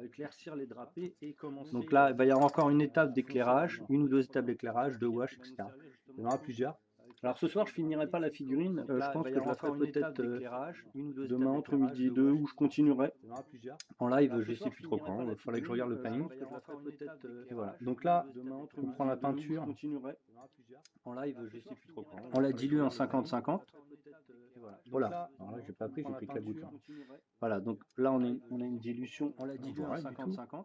éclaircir les drapés et commencer. Donc là, il va y avoir encore une étape d'éclairage, une ou deux étapes d'éclairage, de wash, etc. Il y en aura plusieurs. Alors ce soir, je finirai pas la figurine. Je pense que je la ferai peut-être demain entre midi et 2 ou je continuerai en live. Je sais plus trop quand. Il faudrait que je regarde le planning. Et voilà. Donc là, on prend la peinture. En live, je sais plus trop quand. On la dilue en 50-50. Voilà. Alors là, j'ai pas pris, j'ai pris que la goutte. Voilà. Donc là, on a une dilution. On la dilue en 50-50.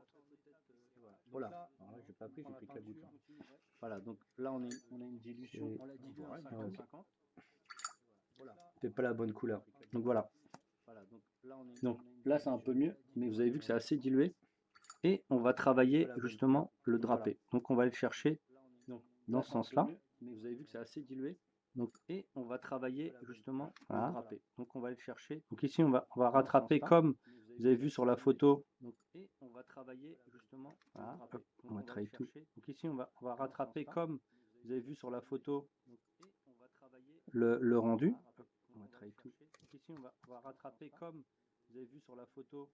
Voilà. Alors là, j'ai pas pris, j'ai pris que la goutte. Voilà, donc là on a une dilution. C'est pas la bonne couleur. Donc voilà. Donc là c'est un peu mieux, mais vous avez vu que c'est assez dilué. Et on va travailler justement le drapé. Donc on va aller le chercher dans ce sens-là. Mais vous avez vu que c'est assez dilué. Donc, et on va travailler justement le drapé. Donc on va aller le chercher. Donc ici on va rattraper comme vous avez vu sur la photo. Donc, et on va travailler justement. Voilà, hop, on va travailler tout. Donc ici on va rattraper comme vous avez vu sur la photo le rendu. On va travailler tout. Donc ici on va rattraper comme vous avez vu sur la photo.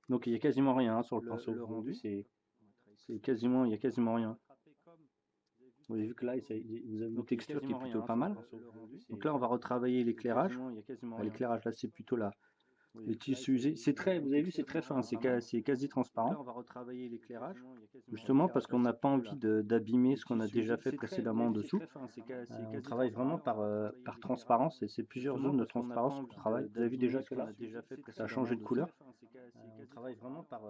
Donc il n'y a quasiment rien hein, sur le pinceau. Le rendu c'est quasiment, il n'y a quasiment rien. Vous avez vu que là, vous avez une texture qui est plutôt pas mal. Donc là, on va retravailler l'éclairage. L'éclairage, là, c'est plutôt là. Le tissu usé, c'est très, vous avez vu, c'est très fin, c'est quasi transparent. Là, on va retravailler l'éclairage, justement parce qu'on n'a pas envie d'abîmer ce qu'on a déjà fait précédemment en dessous. On travaille vraiment par transparence, et c'est plusieurs zones de transparence qu'on travaille. Vous avez vu déjà que là, ça a changé de couleur. On travaille vraiment par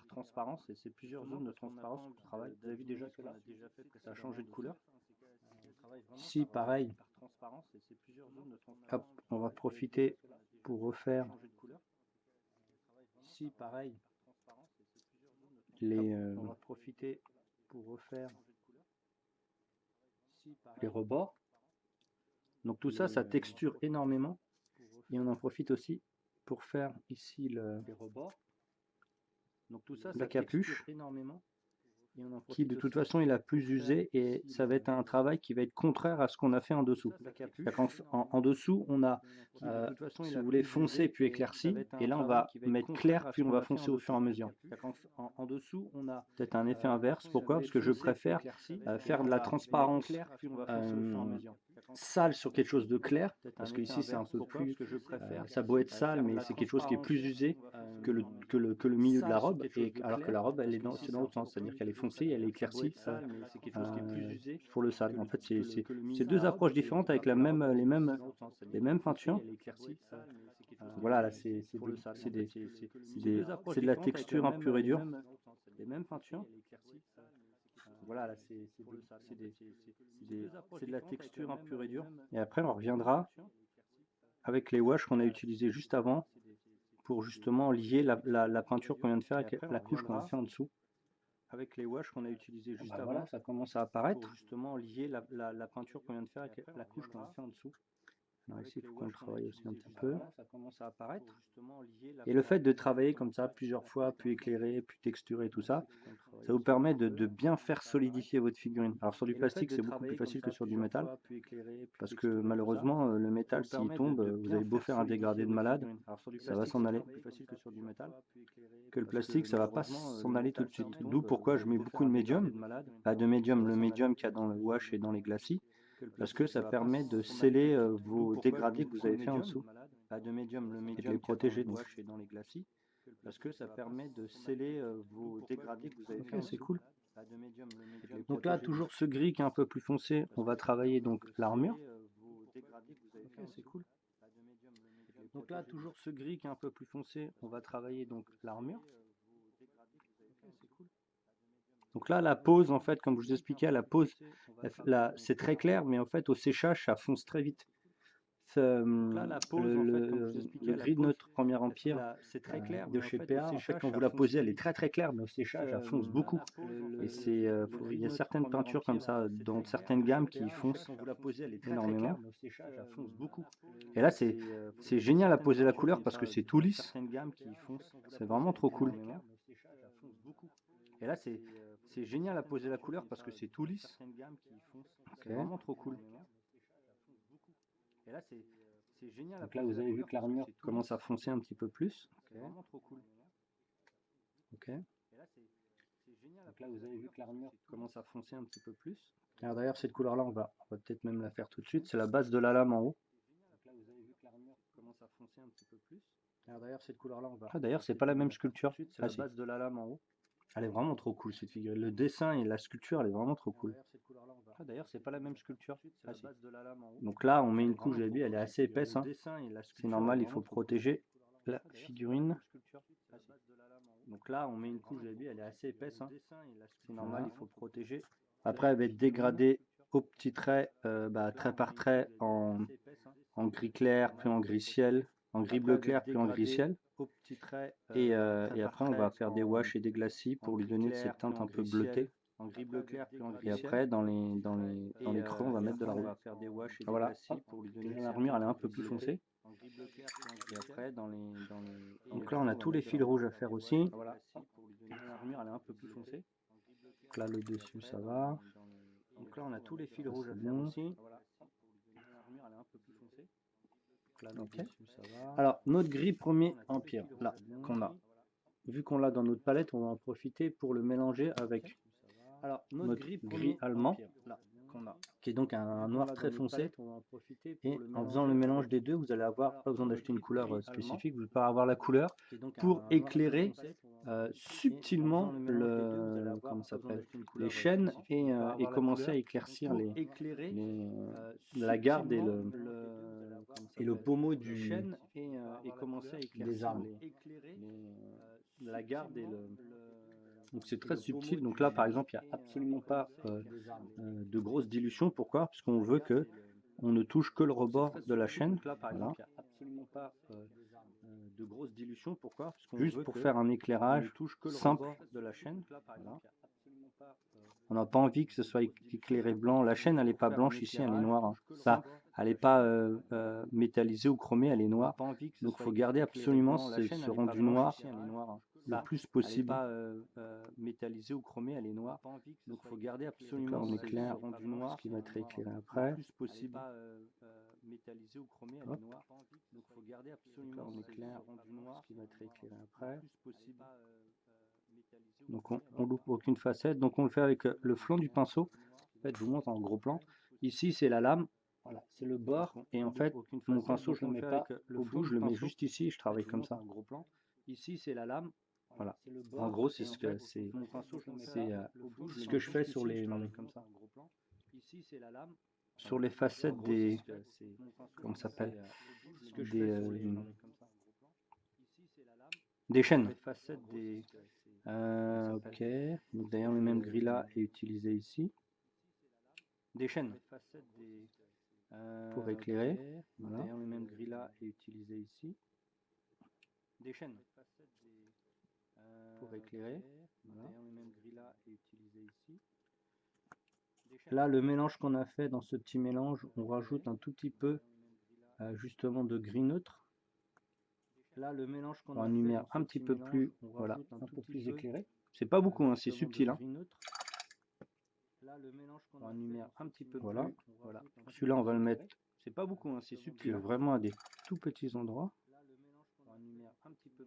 transparence, et c'est plusieurs zones de transparence qu'on travaille. Vous avez vu déjà que là, ça a changé de couleur. Ici, pareil. Hop, on va profiter pour refaire. Ici, pareil. On va profiter pour refaire les rebords. Donc tout ça, ça texture énormément. Et on en profite aussi pour faire ici les rebords. Donc tout ça, la capuche, qui de toute façon est la plus usée, et ça va être un travail qui va être contraire à ce qu'on a fait en dessous. En dessous, on a, si vous voulez, foncé puis éclairci, et là on va mettre clair puis on va foncer au fur et à mesure. En dessous, on a peut-être un effet inverse. Pourquoi? Parce que je préfère faire de la transparence sale sur quelque chose de clair, parce que ici c'est un peu plus, ça a beau être sale, mais c'est quelque chose qui est plus usé que le milieu de la robe, et alors que la robe, elle est c'est dans l'autre sens, c'est-à-dire qu'elle est foncée, elle est éclaircie pour le sale. En fait, c'est deux approches différentes avec les mêmes peintures. Voilà, là c'est de la texture en pur et dur. Les mêmes peintures. Voilà, là c'est de la texture en pur et dur. Et après, on reviendra avec les washes qu'on a utilisés juste avant pour justement lier la peinture qu'on vient de faire avec la couche qu'on a fait en dessous. Avec les washes qu'on a utilisés juste avant, voilà, ça commence à apparaître. Pour justement lier la peinture qu'on vient de faire avec la couche qu'on a fait en dessous. Alors ici, il faut qu'on le travaille aussi un petit peu. Ça commence à apparaître. Et le fait de travailler comme ça plusieurs fois, puis éclairer, puis texturer, tout ça, ça vous permet de bien faire solidifier votre figurine. Alors sur du plastique, c'est beaucoup plus facile que sur du métal, parce que malheureusement, le métal, s'il tombe, vous avez beau faire un dégradé de malade, ça va s'en aller. Que le plastique, ça va pas s'en aller tout de suite. D'où pourquoi je mets beaucoup de médium. Pas de médium, le médium qu'il y a dans le wash et dans les glacis, parce que ça permet de sceller vos dégradés que vous avez fait en dessous. Pas de médium, le médium et de les protéger. Donc, dans les glacis, parce que ça permet de sceller vos dégradés que vous avez fait. C'est cool. Donc là, toujours ce gris qui est un peu plus foncé, on va travailler donc l'armure. C'est cool. Donc là, toujours ce gris qui est un peu plus foncé, on va travailler donc l'armure. Donc là, la pose, en fait, comme je vous expliquais, la pose, c'est très clair, mais en fait, au séchage, ça fonce très vite. Le gris de notre première empire de chez PA, en fait, quand vous la posez, elle est très très claire, mais au séchage, elle fonce beaucoup. Et il y a certaines peintures comme ça, dans certaines gammes, qui foncent énormément. Et là, c'est génial à poser la couleur parce que c'est tout lisse. C'est vraiment trop cool. Et là, c'est génial à poser la couleur parce que c'est tout lisse. C'est vraiment trop cool. Et là, c'est génial. Donc là, vous avez vu que l'armure commence à foncer un petit peu plus. C'est vraiment trop cool. Ok. Donc là, vous avez vu que l'armure commence à foncer un petit peu plus. Alors d'ailleurs, cette couleur-là, on va peut-être même la faire tout de suite. C'est la base de la lame en haut. Donc là, vous avez vu que l'armure commence à foncer un petit peu plus. Alors d'ailleurs, cette couleur-là, on va. Ah, d'ailleurs, c'est pas la même sculpture. C'est la base de la lame en haut. Elle est vraiment trop cool, cette figurine. Le dessin et la sculpture, elle est vraiment trop cool. Ah, d'ailleurs, c'est pas la même sculpture. Ah, si. Donc là, on met une couche, vous avez vu, elle est assez épaisse. Hein. C'est normal, il faut protéger la figurine. Donc là, on met une couche, vous avez vu, elle est assez épaisse. Hein. C'est normal, il faut protéger. Après, elle va être dégradée au petit trait, trait par trait, en gris clair, puis en gris ciel, en gris bleu clair, puis en gris ciel. Et après, on va faire des washes et des glacis pour lui donner cette teinte un peu bleutée. En gris bleu clair, puis en gris. Et après, dans les creux, on va mettre de la rouge. Voilà. L'armure, elle est un peu plus foncée. Et après, donc là, on a tous les fils rouges à faire aussi. L'armure, elle est un peu plus foncée. Donc là, le dessus, ça va. Donc là, on a tous les fils rouges à faire aussi. L'armure, elle est un peu plus foncée. Là, okay. Dessus, ça va. Alors, notre gris premier empire, là, qu'on a. Vu qu'on l'a dans notre palette, on va en profiter pour le mélanger avec notre gris allemand. qui est donc un noir très foncé. Et en faisant le mélange des deux, vous allez avoir, pas besoin d'acheter une couleur spécifique, vous allez avoir la couleur pour éclairer subtilement les chaînes et commencer à éclaircir la garde et le pommeau des arbres. Donc c'est très subtil. Donc là, par exemple, il n'y a absolument pas de grosse dilution. Pourquoi? Parce qu'on veut que on ne touche que le rebord de la chaîne. Voilà. De grosses dilutions. Pourquoi? Juste pour faire un éclairage simple de la chaîne. Voilà. On n'a pas envie que ce soit éclairé blanc. La chaîne, elle n'est pas blanche ici, elle est noire. Hein. Ça, elle n'est pas métallisée ou chromée, elle est noire. Donc il faut garder absolument ce rendu noir le plus possible. Métallisée ou chromée, elle est noire. Donc il faut garder absolument on éclaire ce qui va être éclairé après. Le plus possible. Métallisée ou chromée, elle est noire. Donc il faut garder absolument on éclaire ce qui va être éclairé après. Donc on loupe aucune facette. Donc on le fait avec le flanc du pinceau. En fait, je vous montre en gros plan. Ici c'est la lame. Voilà, c'est le bord. Et en fait, mon pinceau, je ne le mets pas au bout, je le mets juste ici. Je travaille comme ça. Ici c'est la lame. Voilà. En gros, c'est ce que je fais sur les facettes des comment ça s'appelle des chaînes. Ok. Donc d'ailleurs le même gris là est utilisé ici. Des chaînes pour éclairer. Voilà. D'ailleurs le même gris là est utilisé ici. Des chaînes pour éclairer. Voilà. D'ailleurs le même gris là est utilisé ici. Là, le mélange qu'on a fait dans ce petit mélange, on rajoute un tout petit peu justement de gris neutre. Là, le mélange qu'on a fait, lumière un petit peu plus, voilà, un peu plus éclairé. C'est pas beaucoup, hein, c'est subtil. Hein. Là, le mélange qu'on a lumière un petit peu voilà. Plus, voilà. Celui-là, on va le mettre. C'est pas beaucoup, hein, c'est subtil. Vraiment à des tout petits endroits.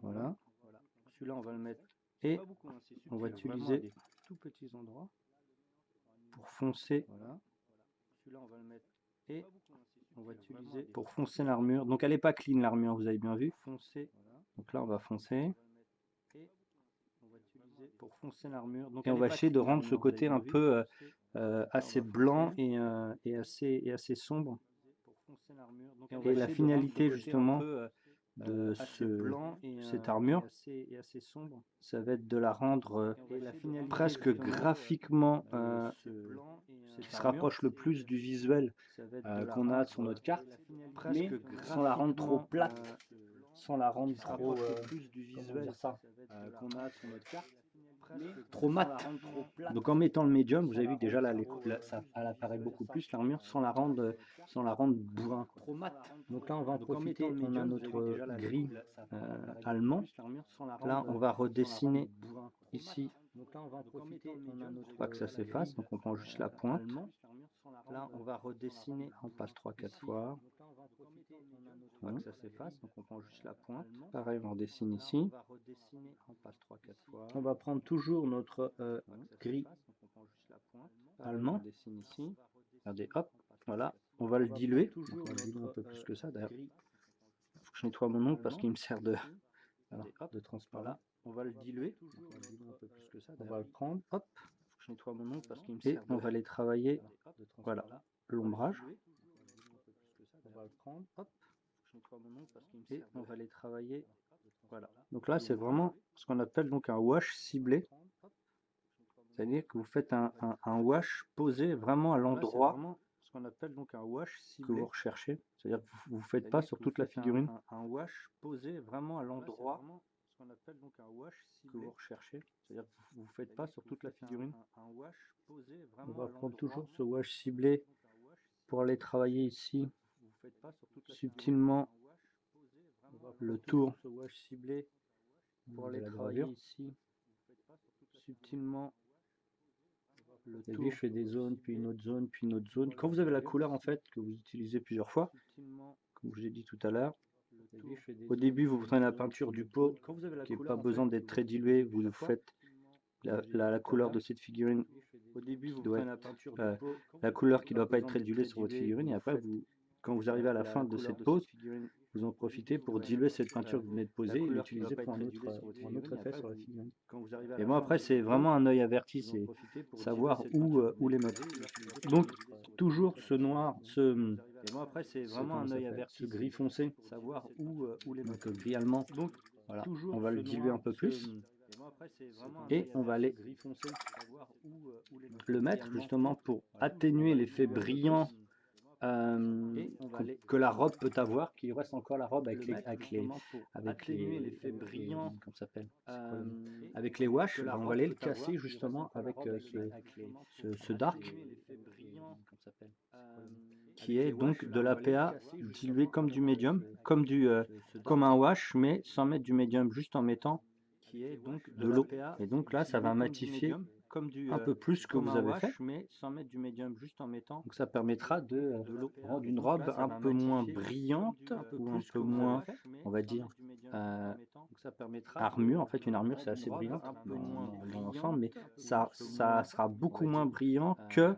Voilà. Celui-là, on va le mettre. Et on va utiliser tout petits endroits pour foncer. Voilà. Celui-là, on va le mettre. Et on va utiliser pour foncer l'armure. Donc elle n'est pas clean l'armure, vous avez bien vu. Foncer. Donc là, on va foncer. Pour foncer l'armure. Donc et on va essayer de rendre ce côté un peu assez blanc et assez sombre. Et la finalité justement de cette armure, ça va être de la rendre presque graphiquement qui se rapproche le plus du visuel qu'on a sur notre carte, mais sans la rendre trop plate, sans la rendre trop qu'on a sur notre carte, trop mat. Donc en mettant le médium, vous avez vu que déjà là, ça elle apparaît beaucoup plus l'armure sans la rendre bourrin. Trop mat. Donc là on va en profiter, on a notre gris allemand. Là on va redessiner ici. Donc là on va en profiter, pour pas que ça s'efface, donc on prend juste la pointe. Là on va redessiner, on passe 3-4 fois. Pour pas que ça s'efface, donc on prend juste la pointe. Pareil, on redessine ici. On va prendre toujours notre gris allemand. Regardez, hop, voilà. On va le diluer. On va le diluer un peu plus que ça d'ailleurs. Il faut que je nettoie mon ongle parce qu'il me sert de transparent. On va le diluer. Un peu plus que ça. On va le prendre, hop. Il faut que je nettoie mon ongle parce qu'il me sert de... on va aller travailler, voilà, l'ombrage. On va le prendre, hop. Et on va les travailler. Voilà. Donc là, c'est vraiment ce qu'on appelle donc un wash ciblé. C'est-à-dire que vous faites un wash posé vraiment à l'endroit ce qu'on appelle donc un wash ciblé que vous recherchez. C'est-à-dire que vous ne faites pas sur toute la figurine. Un wash posé vraiment à l'endroit ce qu'on appelle donc un wash ciblé que vous recherchez. C'est-à-dire que vous ne faites pas sur toute la figurine. On va prendre toujours ce wash ciblé pour aller travailler ici subtilement le tour ciblé pour aller travailler ici subtilement le tour. Je fais des zones, puis une autre zone, puis une autre zone. Quand vous avez la couleur en fait que vous utilisez plusieurs fois, comme je l'ai dit tout à l'heure, au début vous prenez la peinture du pot qui n'a pas besoin d'être très diluée, vous faites la couleur de cette figurine Au début, vous doit prenez la être peinture euh, du pot, la couleur qui ne doit pas être besoin très d'être diluée très sur votre dilué, figurine, et vous après, faites quand vous arrivez à la fin la de couleur cette de pose, cette figurine, vous en profitez pour prenez diluer cette peinture que vous venez de la poser et couleur qui ne doit l'utiliser pas être pour très diluée sur votre un autre figurine, et effet après, sur la figurine. quand vous arrivez à Et la bon, fin après, de c'est cette vraiment pose, un œil averti, vous en c'est profitez pour diluer savoir cette peinture que vous où venez les de mettre. poser et l'utiliser pour Donc, toujours toujours ce noir, et moi après c'est vraiment comment un ça œil s'appelle, averti, ce gris foncé, savoir où les donc mettre. gris allemand, Donc voilà, toujours on va ce le diluer noir, un peu plus. et moi après c'est vraiment un Et œil on va averti, aller ce gris foncé, savoir où les mettre. le mettre Également, justement pour voilà, on atténuer va le l'effet diluer un peu plus. brillant Et on va aller que la robe peut avoir, qu'il reste encore la robe avec le les, mettre avec les, justement pour avec atténuer les, l'effet avec les, brillant comment ça s'appelle, c'est quoi le mot, et avec les washes, que la on va robe aller le peut avoir, casser il reste justement encore la avec robe avec ce dark, atténuer l'effet brillant comment ça s'appelle, qui avec est les donc washes, de on va aller le l'APA casser dilué justement comme du avec médium, comme un wash, mais sans mettre du médium, juste en mettant qui est donc de l'eau. Et donc là, ça va matifier un peu plus que comme vous un avez fait. wash, mais sans mettre du médium, juste en mettant Donc ça permettra de l'eau. rendre Et une donc là, robe ça un va peu moins matifier brillante ou un plus peu que vous avez moins, fait, on va sans dire, mettre du médium, juste en mettant. Donc ça permettra armure. En fait, une armure, rendre c'est une assez robe brillant un peu moins dans l'ensemble, mais brillante, ça sera beaucoup moins dire, brillant que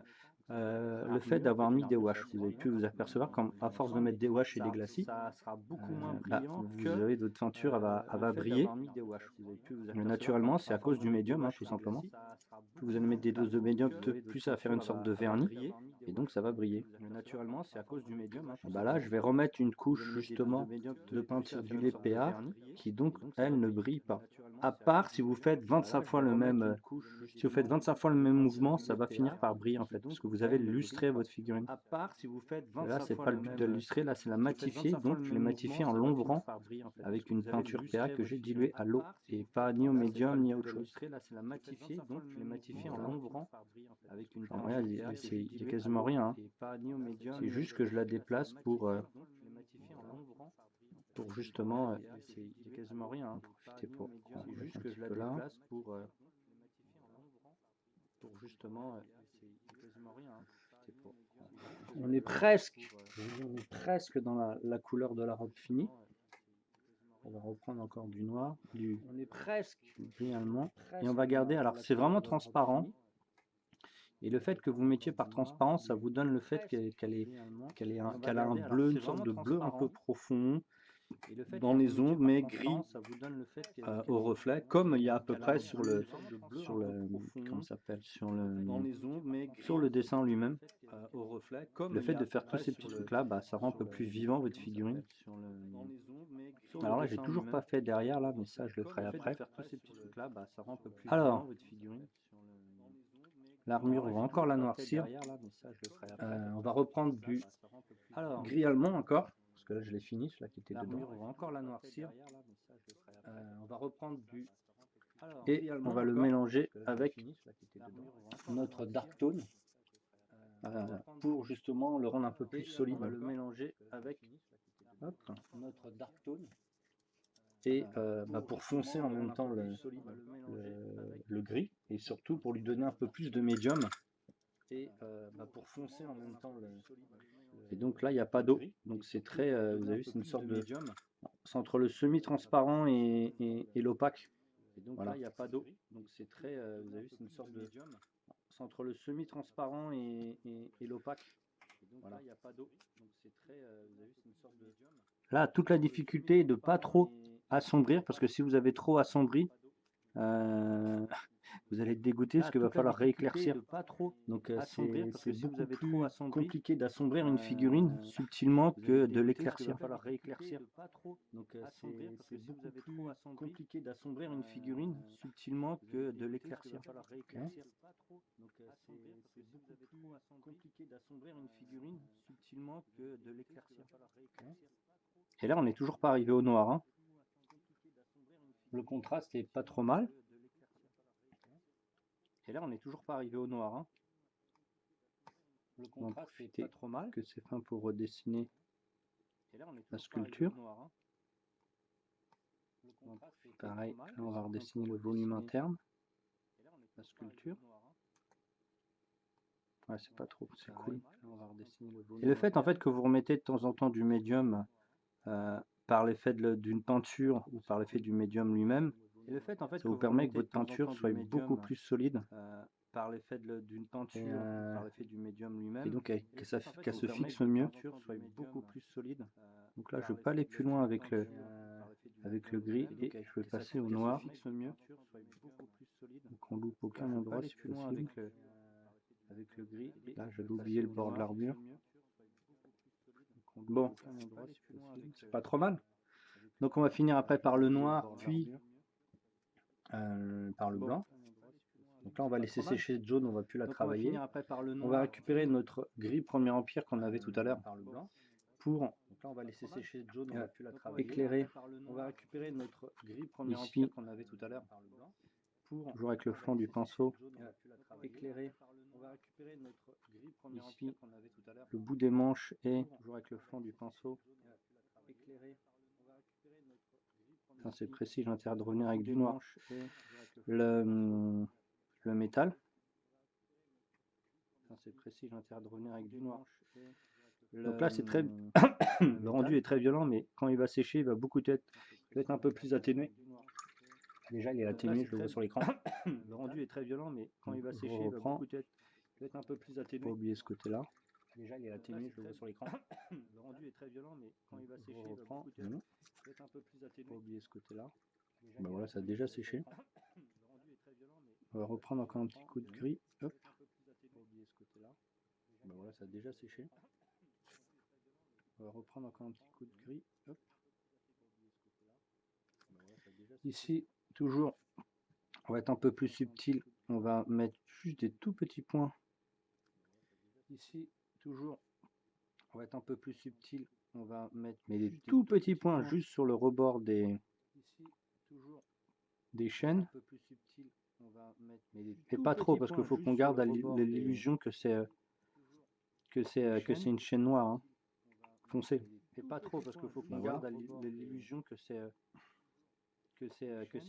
le fait armure. En d'avoir fait, mis une des armure, washes. c'est assez Vous avez pu brillant vous apercevoir qu'à dans force de l'ensemble, mettre des mais washes et des glacis, ça sera beaucoup moins bah, brillant vous que avez votre peinture, elle le va fait briller. d'avoir mis des washes. Vous avez pu vous Mais apercevoir naturellement, c'est qu'à à cause force de du mettre des médium, washes tout et des simplement. glacis, ça sera Plus vous beaucoup allez moins mettre des doses de brillant médium, que plus ça va faire une sorte de va vernis, briller. et donc ça va briller. Mais naturellement, c'est à cause du médium. Ah bah là, je vais remettre une couche justement de Plus peinture à faire du une lait sorte de PA vernis. qui donc, Et donc ça va elle, ne briller. brille Mais pas. naturellement, À c'est à cause part du si vous médium. faites Bah là, 25 je fois vais le remettre même, une couche si vous faites justement 25 fois le de même peinture mouvement, du ça lait va finir PA par briller en qui fait, parce donc que vous avez elle ne illustré brille pas. votre figurine. À part si vous faites Et là, 25 c'est fois pas le le but de même l'illustrer, là, c'est la si vous faites matifier. 25 fois Donc, le je l'ai même mouvement, matifié en ça va finir l'ombrant par briller en fait. Parce avec que une vous avez peinture PA illustré que votre j'ai figurine. diluée à l'eau Si et vous pas faites, ni au là, c'est pas médium le ni à but de autre chose. l'illustrer, là, c'est la matifier. Donc je l'ai matifié en Voilà. l'ombrant avec une Alors, peinture regarde, PA que j'ai il y a diluée à quasiment l'eau rien, hein. et pas ni au médium C'est ni à juste autre que je chose. la déplace Donc je l'ai matifié en l'ombrant pour justement il y a quasiment rien. en Hein. profiter pour qu'on C'est remette juste un que petit je la peu là. déplace pour justement c'est quasiment rien. Hein. On est presque, on est presque dans la couleur de la robe finie. On va reprendre encore du noir, On est presque du gris allemand, et on va garder. Alors c'est vraiment transparent. Et le fait que vous mettiez par transparence, ça vous donne le fait qu'elle a un bleu, une sorte de bleu un peu profond dans les ombres, mais gris au reflet, comme il y a à peu près sur le comment ça s'appelle, sur le dessin lui-même. au reflet. Le fait de faire tous ces petits trucs-là, bah, ça rend un peu plus vivant votre figurine. Alors là, j'ai toujours pas fait derrière là, mais ça je le ferai après. Alors, l'armure, on va encore la noircir. On va reprendre du gris allemand encore, parce que là je l'ai fini, celui-là qui était dedans. On va encore la noircir. On va reprendre du... Et on va le mélanger avec notre dark tone pour justement le rendre un peu plus solide. On va le mélanger avec notre dark tone. Et bah, pour foncer en même temps le gris, et surtout pour lui donner un peu plus de médium. Et bah, pour foncer en même temps Et donc là, il n'y a pas d'eau. Donc c'est très, vous avez vu, c'est une sorte de... C'est entre le semi-transparent et l'opaque. Et donc voilà. là, il n'y a pas d'eau. Donc c'est très, vous avez vu, c'est une sorte de... C'est entre le semi-transparent et l'opaque. Et donc là, il n'y a pas d'eau. Donc c'est très, vous avez vu, c'est une sorte de... Là, toute la difficulté est de ne pas trop assombrir, parce que si vous avez trop assombri, vous allez être dégoûté, parce qu'il va falloir rééclaircir. Donc c'est beaucoup plus compliqué d'assombrir une figurine subtilement que de l'éclaircir. Il va falloir rééclaircir. Donc c'est beaucoup plus compliqué d'assombrir une figurine subtilement que de l'éclaircir. Donc c'est beaucoup plus compliqué d'assombrir une figurine subtilement que de l'éclaircir. Et là, on n'est toujours pas arrivé au noir. Hein. Le contraste est pas trop mal. Et là, on n'est toujours pas arrivé au noir. Hein. Le contraste est pas trop mal. Que c'est fin pour redessiner la sculpture. Donc, pareil, là, on va redessiner le volume interne. La sculpture. Ouais, c'est pas trop, c'est cool. Et le fait en fait que vous remettez de temps en temps du médium par l'effet d'une peinture ou par l'effet du médium lui-même, ça vous permet que votre peinture soit beaucoup plus solide par l'effet d'une peinture, par l'effet du médium lui-même. Et donc qu'elle se fixe La mieux. peinture soit beaucoup plus solide. Donc là, je ne vais pas aller plus loin avec le gris et je vais passer au noir. Donc on loupe aucun endroit si possible. Avec le gris. Là, je vais oublier le bord de l'armure. Bon, c'est pas trop mal. Donc on va finir après par le noir, puis par le blanc. Donc là, on va laisser sécher cette jaune, on va plus la travailler. On va récupérer notre gris premier empire qu'on avait tout à l'heure pour éclairer. On va récupérer notre gris premier Ici, empire qu'on avait tout à l'heure. Toujours avec le flanc du pinceau, Éclairer. On va récupérer notre gris premier ici, empire qu'on avait tout à l'heure. le bout des manches et Toujours avec le flanc du pinceau. Éclairer. Enfin, c'est précis, j'ai intérêt de revenir avec du noir. Le métal. Enfin, c'est précis, j'ai intérêt de revenir avec du noir. Donc là, c'est très le rendu est très violent, mais quand il va sécher, il va beaucoup être un peu plus atténué. Déjà, il est atténué, je le vois sur l'écran. Le rendu est très violent, mais quand il va sécher, il va beaucoup être un peu plus atténué. Pas oublier ce côté-là. Déjà, il est atténué, je le vois sur l'écran. Le rendu est très violent, mais quand il va sécher, il va beaucoup être un peu plus atténué. Pas oublier ce côté-là. Ben voilà, ça a déjà séché. On va reprendre encore un petit coup de gris. Hop. Ben voilà, ça a déjà séché. On va reprendre encore un petit coup de gris. Hop. Ici, toujours, on va être un peu plus subtil. On va mettre juste des tout petits points. Ici, toujours, on va être un peu plus subtil. On va mettre des tout petits points juste sur le rebord des chaînes. Mais pas trop, parce qu'il faut qu'on garde l'illusion que c'est une chaîne noire, hein, foncée. Et pas trop, parce qu'il faut qu'on garde l'illusion que c'est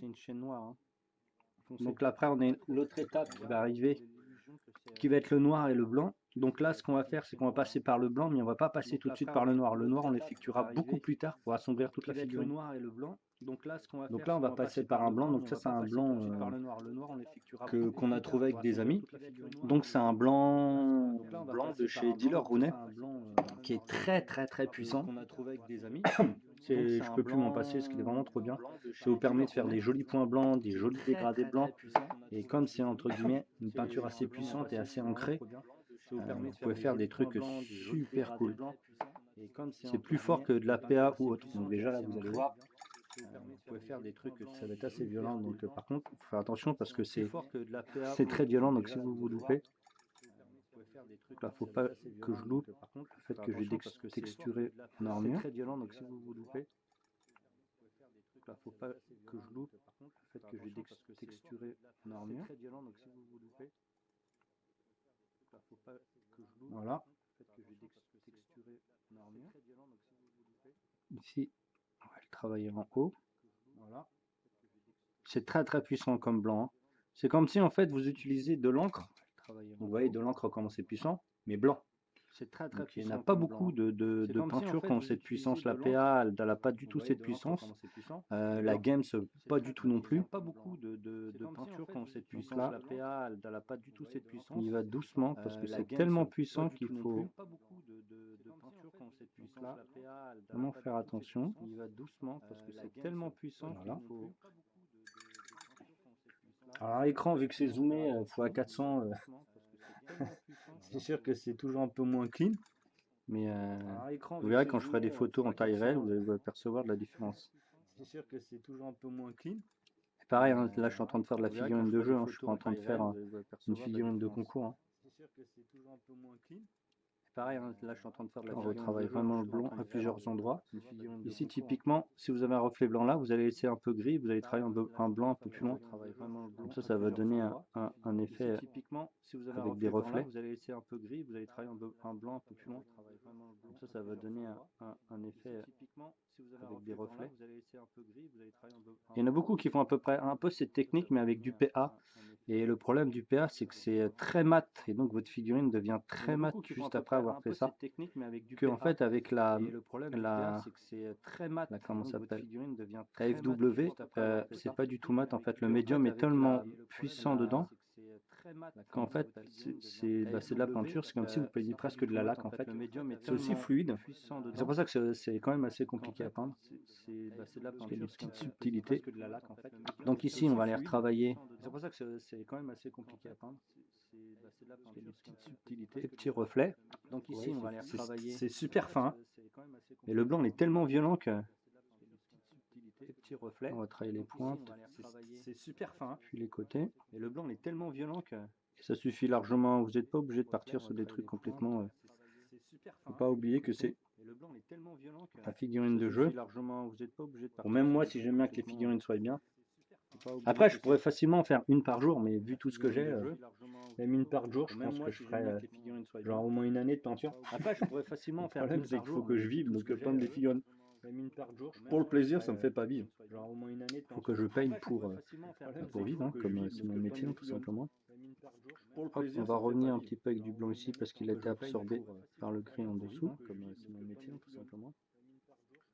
une chaîne noire. Hein. Donc là, après, on a l'autre étape qui va arriver, qui va être le noir et le blanc. Donc là, ce qu'on va faire, c'est qu'on va passer par le blanc, mais on va pas passer tout de suite par le noir. Le noir, on l'effectuera beaucoup plus tard pour assombrir toute la figurine. Le noir et le blanc. Donc là, on va passer par un blanc. Donc ça, c'est un blanc qu'on a trouvé avec des amis. Donc c'est un blanc de chez Dealer Rounet, qui est très très très puissant. Qu'on a trouvé avec des amis. Je peux plus m'en passer parce qu'il est vraiment trop bien. Ça vous permet de faire des jolis points blancs, des jolis dégradés blancs. Et comme c'est entre guillemets une peinture assez puissante et assez ancrée, vous pouvez faire des trucs super cool. C'est plus fort que de la PA ou autre. Donc déjà là, vous allez voir, vous pouvez faire des trucs, ça va être assez violent. Donc par contre, il faut faire attention parce que c'est très violent. Donc si vous vous loupez, là, faut pas que je loupe le fait que j'ai texturé mon armure. C'est très violent, donc si vous vous loupez, là, faut pas que je loupe le fait que j'ai texturé mon armure. C'est très violent, donc si vous vous loupez, là, faut pas que je loupe voilà. le fait que j'ai texturé mon armure. Ici, on va le travailler en haut. Voilà. C'est très très puissant comme blanc. Hein. C'est comme si en fait vous utilisez de l'encre. Vous voyez de l'encre comment c'est puissant, mais blanc. C'est très Donc, puissant. il n'y en a pas beaucoup de peintures qui ont cette puissance. La PA, elle n'a pas du tout cette puissance. La Games, pas du tout non plus. Pas beaucoup de peintures qui ont cette puissance. Là, La PA, elle n'a pas du tout cette puissance. Il va doucement parce que c'est tellement puissant qu'il faut vraiment faire attention. Il va doucement parce que c'est tellement puissant qu'il faut. Alors à l'écran, vu que c'est zoomé x400, c'est sûr que c'est toujours un peu moins clean. Mais vous verrez quand je ferai des photos en taille réelle, vous allez apercevoir de la différence. C'est sûr que c'est toujours un peu moins clean. Et pareil, hein, là je suis en train de faire de la figurine de jeu, hein, je suis pas en train de faire une figurine de concours. Hein. C'est sûr que c'est toujours un peu moins clean. Pareil, hein, là je suis en train de faire de la figurine. On retravaille vraiment le blanc à plusieurs endroits. Ici typiquement, si vous avez un reflet blanc là, vous allez laisser un peu gris, vous allez travailler un blanc un peu plus loin. Comme ça va donner un effet avec des reflets. Vous allez laisser un peu gris, vous allez travailler un blanc un peu plus loin. Comme ça va donner un effet avec des reflets. Il y en a beaucoup qui font à peu près un peu cette technique, mais avec du PA. Et le problème du PA, c'est que c'est très mat, et donc votre figurine devient très mat juste après avoir fait ça. Que en fait, avec la comment ça s'appelle, la FW, c'est pas du tout mat. En fait, le médium est tellement puissant dedans qu'en fait, c'est de la peinture, c'est comme si vous peignez presque de la laque en fait. C'est aussi fluide. C'est pour ça que c'est quand même assez compliqué à peindre. Parce qu'il y a des petites subtilités. Donc ici, on va aller retravailler. C'est pour ça que c'est quand même assez compliqué à peindre. Il y a des petites subtilités, des petits reflets. Donc ici, on va aller retravailler. C'est super fin. Et le blanc, il est tellement violent que. Petits reflets. On va travailler les pointes. C'est super fin. Puis les côtés. Et le blanc, il est tellement violent que. Ça suffit largement. Vous n'êtes pas obligé de partir sur des trucs complètement. Faut pas oublier que c'est la figurine de jeu. Ou même moi, si j'aime bien que les figurines soient bien. Après, je pourrais facilement en faire une par jour, mais vu tout ce que j'ai, même une par jour, je pense que je ferais genre au moins une année de peinture. Après, je pourrais facilement en faire une par jour. Le problème, c'est qu'il faut que je vive, donc peindre des figurines. Pour le plaisir, ça me fait pas vivre. Il faut que je peigne pour vivre, hein, comme c'est mon métier, tout simplement. Hop, on va revenir un petit peu avec du blanc ici parce qu'il a été absorbé par le gris en dessous, comme c'est mon métier, tout simplement.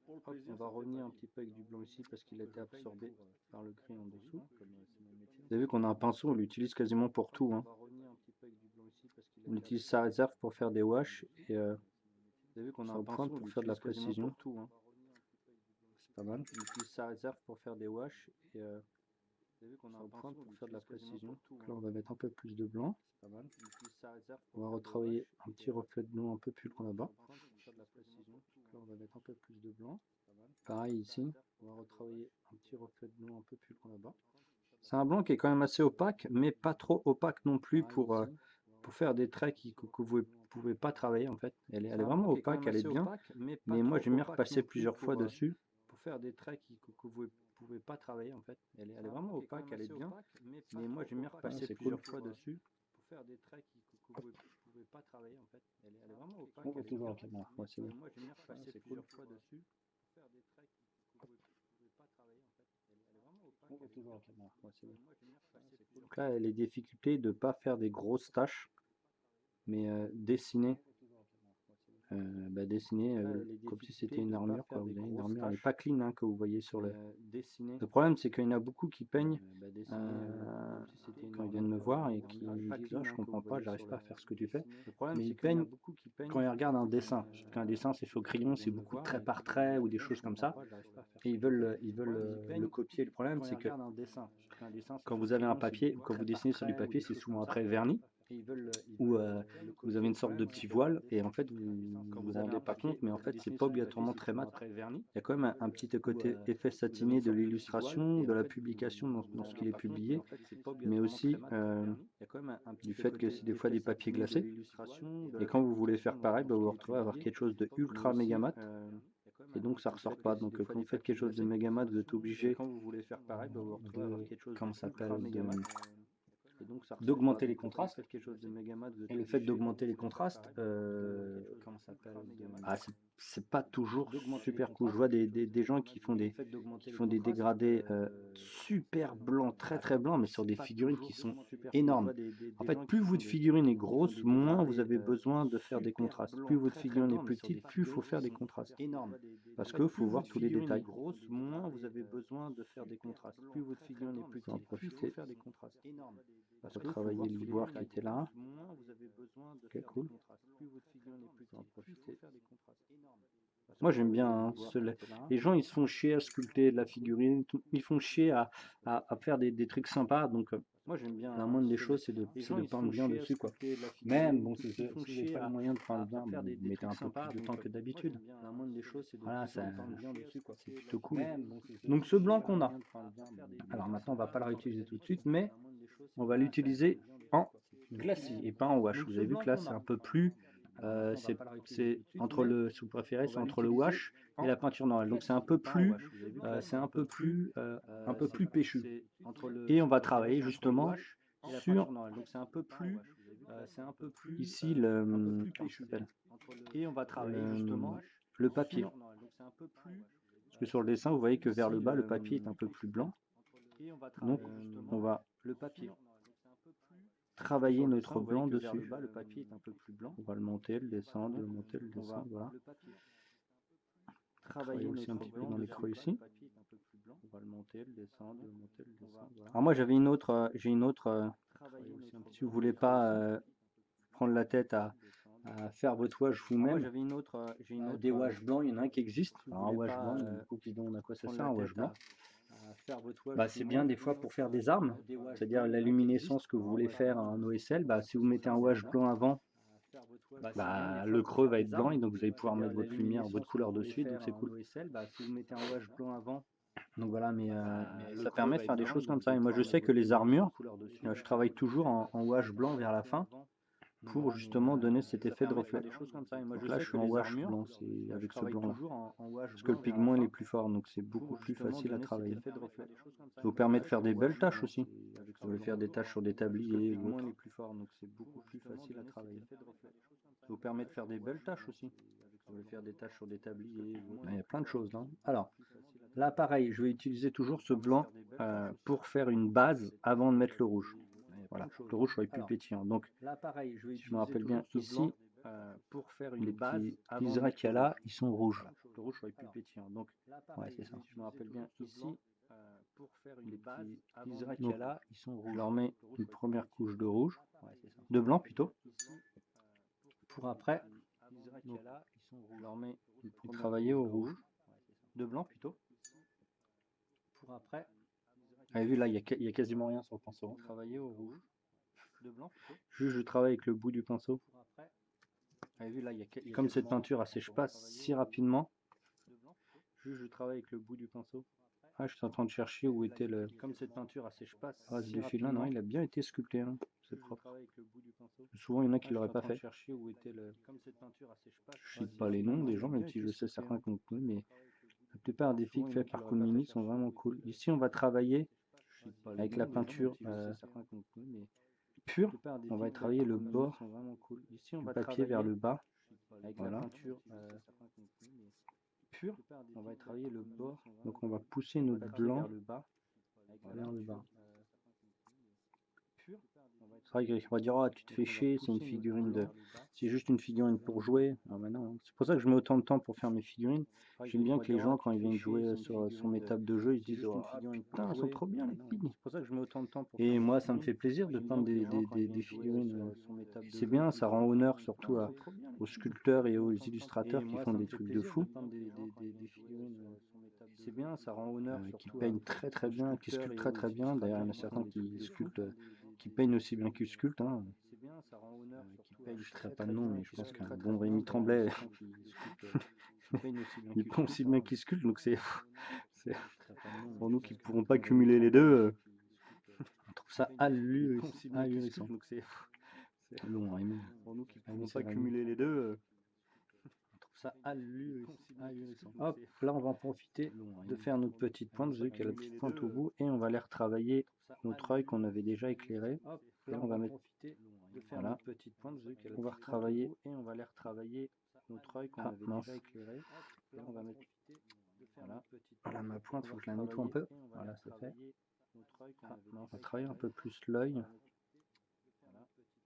Hop, on va revenir un petit peu avec du blanc ici parce qu'il a été absorbé par le gris en dessous. Vous avez vu qu'on a un pinceau, on l'utilise quasiment pour tout. Hein. On utilise sa réserve pour faire des washes et sa pointe pour faire de la précision. C'est pas mal. On utilise sa réserve pour faire des washes et sa pointe pour faire de la précision. Donc là, on va mettre un peu plus de blanc. On va retravailler un petit reflet de blanc un peu plus loin là-bas. Là, on va mettre un peu plus de blanc. Pareil ici, on va retravailler un petit reflet de blanc un peu plus loin là-bas. C'est un blanc qui est quand même assez opaque, mais pas trop opaque non plus pour faire des traits que vous ne pouvez pas travailler en fait. Elle est vraiment opaque, elle est bien, mais moi j'aime bien repasser plusieurs fois dessus pour faire des traits que vous ne pouvez pas travailler en fait. Elle est vraiment opaque, elle est bien, mais moi j'aime bien repasser plusieurs fois dessus pour faire des traits que vous ne pouvez pas travailler en fait. Elle est vraiment opaque. On voit toujours la caméra. Ouais, c'est bon. Moi j'aime bien repasser plusieurs fois dessus pour faire des traits que vous ne pouvez pas travailler en fait. Elle est vraiment opaque. On voit toujours la caméra. Ouais, c'est bon. Donc là, les difficultés de ne pas faire des grosses tâches, mais dessiner. Dessiner comme si c'était une armure, quoi. Vous avez une armure, elle n'est pas clean hein, que vous voyez sur le. Le problème, c'est qu'il y en a beaucoup qui peignent quand ils viennent me voir et qui me disent oh, je comprends pas, j'arrive pas à faire ce que tu fais. Mais ils peignent quand ils regardent un dessin. Qu'un dessin, c'est sur crayon, c'est beaucoup de trait par trait ou des choses comme ça. Et ils veulent le copier. Le problème, c'est que quand vous avez un papier, quand vous dessinez sur du papier, c'est souvent un trait verni. Où vous avez une sorte de petit voile et en fait vous vous rendez pas compte, mais en fait c'est pas obligatoirement très mat. Il y a quand même un petit côté effet satiné de l'illustration, de la publication dans ce qu'il est publié, mais aussi du fait que c'est des fois des papiers glacés. Et quand vous voulez faire pareil, vous vous retrouvez à avoir quelque chose de ultra méga mat. Et donc ça ressort pas. Donc quand vous faites quelque chose de méga mat, vous êtes obligé comment ça s'appelle d'augmenter les contrastes. Et le fait d'augmenter les contrastes, c'est pas toujours super cool. Je vois des gens qui font des dégradés super blancs, très très blancs, mais sur des figurines qui sont énormes. En fait, plus votre figurine est grosse, moins vous avez besoin de faire des contrastes. Plus votre figurine est petite, plus il faut faire des contrastes. Parce qu'il faut voir tous les détails. Moins vous avez besoin de faire des contrastes. Plus votre figurine est petite, plus il faut faire des contrastes. Retravailler l'ivoire qui était là. Ok, cool. Moi j'aime bien hein, les gens ils se font chier à sculpter de la figurine, ils font chier à faire des trucs sympas, donc moi j'aime bien la moindre des choses c'est de peindre bien dessus quoi. Même bon si vous n'avez pas les moyens de peindre bien, vous mettez un peu plus de temps que d'habitude. Voilà, c'est plutôt cool. Donc ce blanc qu'on a, alors maintenant on va pas le réutiliser tout de suite, mais on va l'utiliser en glacis et pas en wash. Vous avez vu que là c'est un peu plus c'est entre le, si vous préférez, c'est entre le wash et la peinture normale. Donc c'est un peu plus péchu. Et on va travailler justement sur ici le et on va travailler justement le papier. Parce que sur le dessin, vous voyez que vers le bas, le papier est un peu plus blanc. Donc on va travailler notre blanc dessus. On va le monter, le descendre, le monter, le descendre, voilà. Travailler aussi un petit peu dans les creux ici. On va le monter, le descendre, le monter, le descendre. Voilà. Alors moi j'avais j'ai une autre Si vous voulez pas prendre la tête à faire votre wash vous-même, des wash blancs, il y en a un qui existe. Alors un wash blanc, il y en a beaucoup qui se demandent à quoi ça sert un wash blanc. Bah, c'est bien des fois pour faire des armes, c'est-à-dire la luminescence que vous voulez faire en OSL. Bah, si vous mettez un wash blanc avant, bah, le creux va être blanc et donc vous allez pouvoir mettre votre lumière, votre couleur dessus, donc c'est cool. Donc voilà, mais ça permet de faire des choses comme ça. Et moi je sais que les armures, je travaille toujours en wash blanc vers la fin pour justement donner cet effet de reflet. Donc là je suis en wash blanc, c'est avec ce blanc là. Parce que le pigment il est plus fort, donc c'est beaucoup plus facile à travailler. Ça vous permet de faire des belles tâches aussi. Vous voulez faire des tâches sur des tabliers ou autre. Ça vous permet de faire des belles tâches aussi. Vous voulez faire des tâches sur des tabliers ou autre. Il y a plein de choses là. Alors, là pareil, je vais utiliser toujours ce blanc pour faire une base avant de mettre le rouge. Voilà, le rouge soit plus pétillant. Donc, si je me rappelle bien ici, les petits liserés qu'il y a là, ils sont rouges. Le rouge soit plus pétillant. Donc, ouais, c'est ça. Si je me rappelle bien ici, les petits liserés qu'il y a là, ils sont rouges. Je leur mets une première couche de rouge, de blanc plutôt, pour après, donc, je leur mets travailler au rouge, de blanc plutôt, pour après. Vous avez vu là, il y a quasiment rien sur le pinceau. Travailler au rouge, de blanc plutôt. Juste je travaille avec le bout du pinceau. Vous avez vu là, comme cette peinture elle sèche pas si rapidement. Juste je travaille avec le bout du pinceau. Ah, je suis en train de chercher où était le. Comme cette peinture elle sèche pas si de fil là, non, il a bien été sculpté, hein. C'est propre. Souvent il y en a qui l'auraient pas fait. Je cite pas les noms des gens, même si je sais certains qu'on peut, mais la plupart des figues faites par Coolmini sont vraiment cool. Ici on va travailler avec la peinture pure. On va travailler le bord du papier vers le bas. Voilà. Pur, on va travailler le bord, donc on va pousser notre blanc vers le bas. C'est vrai qu'on va dire, oh, tu te fais chier, c'est une figurine de. C'est juste une figurine pour jouer. Ah bah non. C'est pour ça que je mets autant de temps pour faire mes figurines. J'aime bien que les gens, quand ils viennent jouer sur mes tables de jeu, ils se disent, oh putain, elles sont trop bien les figues. C'est pour ça que je mets autant de temps pour. Et moi, ça me fait plaisir de peindre des figurines. C'est bien, ça rend honneur surtout aux sculpteurs et aux illustrateurs qui font des trucs de fou. C'est bien, ça rend honneur qui peignent très très bien, qui sculptent très très bien. D'ailleurs, il y en a certains qui sculptent, qui peignent aussi bien qu'ils sculptent. Hein. Je ne citerai pas de nom, mais je pense qu'un bon Rémi Tremblay, il peint aussi bien qu'il sculpte. Donc c'est pour nous qui ne pourrons pas cumuler les deux, on trouve ça ahurissant. Long, Rémi. Pour nous qui ne pourrons pas cumuler les deux. Ça ahurissant. Hop, là on va en profiter de faire notre petite pointe, vu qu'il y a la petite pointe au bout, et on va aller retravailler notre œil qu'on avait déjà éclairé. Et là on va mettre, voilà, on va retravailler, et on va aller retravailler notre œil qu'on avait déjà éclairé. Là on va mettre, voilà, ma pointe, il faut que je la nettoie un peu, voilà c'est fait. On va travailler un peu plus l'œil.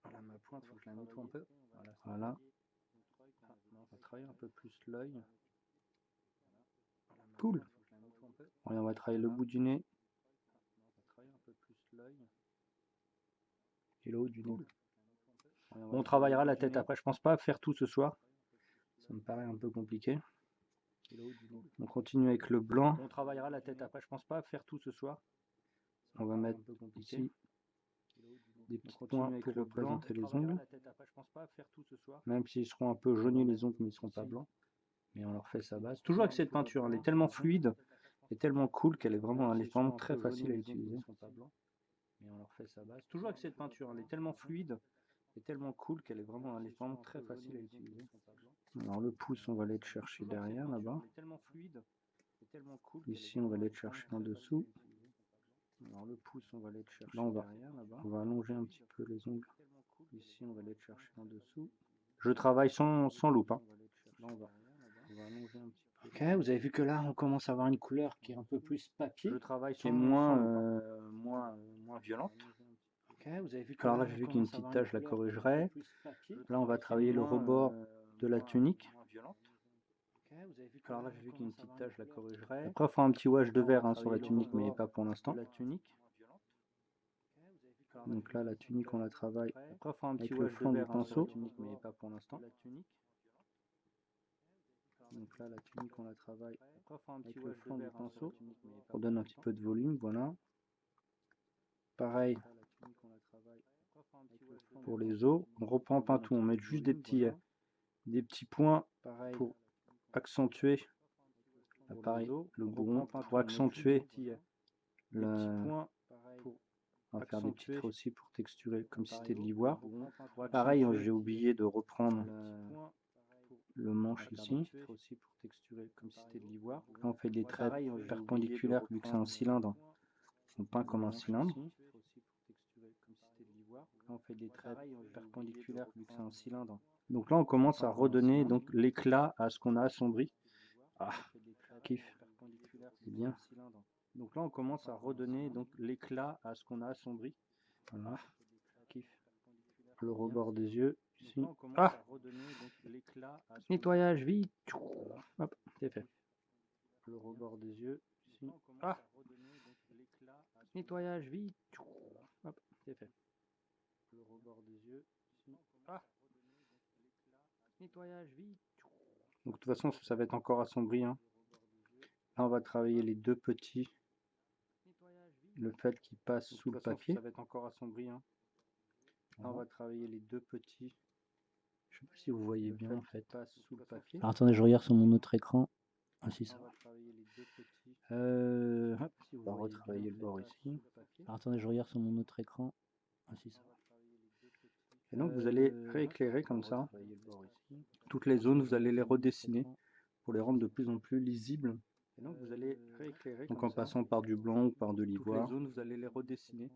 Voilà, ma pointe, il faut que je la nettoie un peu, voilà. On va travailler un peu plus l'œil. Cool. On va travailler le bout du nez. Et le haut du nez. On travaillera la tête après. Je pense pas faire tout ce soir. Ça me paraît un peu compliqué. On continue avec le blanc. On travaillera la tête après. Je pense pas faire tout ce soir. On va mettre ici des petits points pour représenter les ongles. Même s'ils seront un peu jaunis les ongles, mais ils ne seront pas blancs. Mais on leur fait sa base. Toujours avec cette peinture, elle est tellement fluide et tellement cool qu'elle est vraiment très facile à utiliser. Mais on leur fait sa base. Toujours avec cette peinture, elle est tellement fluide et tellement cool qu'elle est vraiment très facile à utiliser. Alors le pouce, on va aller le chercher derrière là-bas. Ici, on va aller le chercher en dessous. Alors le pouce, on va aller le chercher derrière là-bas. On va allonger un petit peu les ongles. Ici, on va aller le chercher en dessous. Je travaille sans loupe. Hein. Là, on va allonger un petit peu. Ok, vous avez vu que là, on commence à avoir une couleur qui est un peu plus papier, qui est moins violente. Okay, vous avez vu que alors là, j'ai vu qu'il y a une petite tache, je la corrigerai. Là, on va travailler le rebord de la tunique. Alors là, j'ai vu qu'il y a une petite tache, je la corrigerai. Après, on fera un petit wash de vert sur la tunique, mais pas pour l'instant. Donc là, la tunique, on la travaille Après, il faut un petit avec le wash de fond du verre sur la pinceau. tunique, mais pas pour l'instant. Donc là, la tunique, on la travaille Après, il faut un petit avec le wash de fond du verre sur la pinceau. tunique, mais pas On pour donne un petit l'instant. peu de volume, voilà. Pareil pour les os. On reprend pas tout, on met juste des petits points pour accentuer. Là, pareil, le bourron pour accentuer le. On va faire des petits traits aussi pour texturer comme si c'était de l'ivoire. Pareil, j'ai oublié de reprendre le manche ici. Là, on fait des traits perpendiculaires vu que c'est un cylindre. On peint comme un cylindre. Là, on fait des traits perpendiculaires vu que c'est un cylindre. Donc là, on commence à redonner donc l'éclat à ce qu'on a assombri. Ah, kiff. C'est bien. Donc là, on commence à redonner donc l'éclat à ce qu'on a assombri. Voilà. Kiff. Le rebord des yeux ici. Ah, nettoyage vite. Hop, c'est fait. Le rebord des yeux ici. Ah, nettoyage vite. Hop, c'est fait. Le rebord des yeux ici. Ah, nettoyage vite. Donc de toute façon, ça va être encore assombri, hein. Là, on va travailler les deux petits. Le fait qu'ils passent sous le papier. Ça va être encore assombri, hein. Là, on va travailler les deux petits. Je sais pas si vous voyez bien en fait. Sous le papier. Alors attendez, je regarde sur mon autre écran. Ah si, ça va. Hop, on va retravailler le bord ici. Alors attendez, je regarde sur mon autre écran. Ah si, ça va. Et donc vous allez rééclairer comme ça. Toutes les zones, vous allez les redessiner pour les rendre de plus en plus lisibles. Et donc vous allez rééclairer. Donc en passant par du blanc ou par de l'ivoire. Toutes les zones, vous allez les redessiner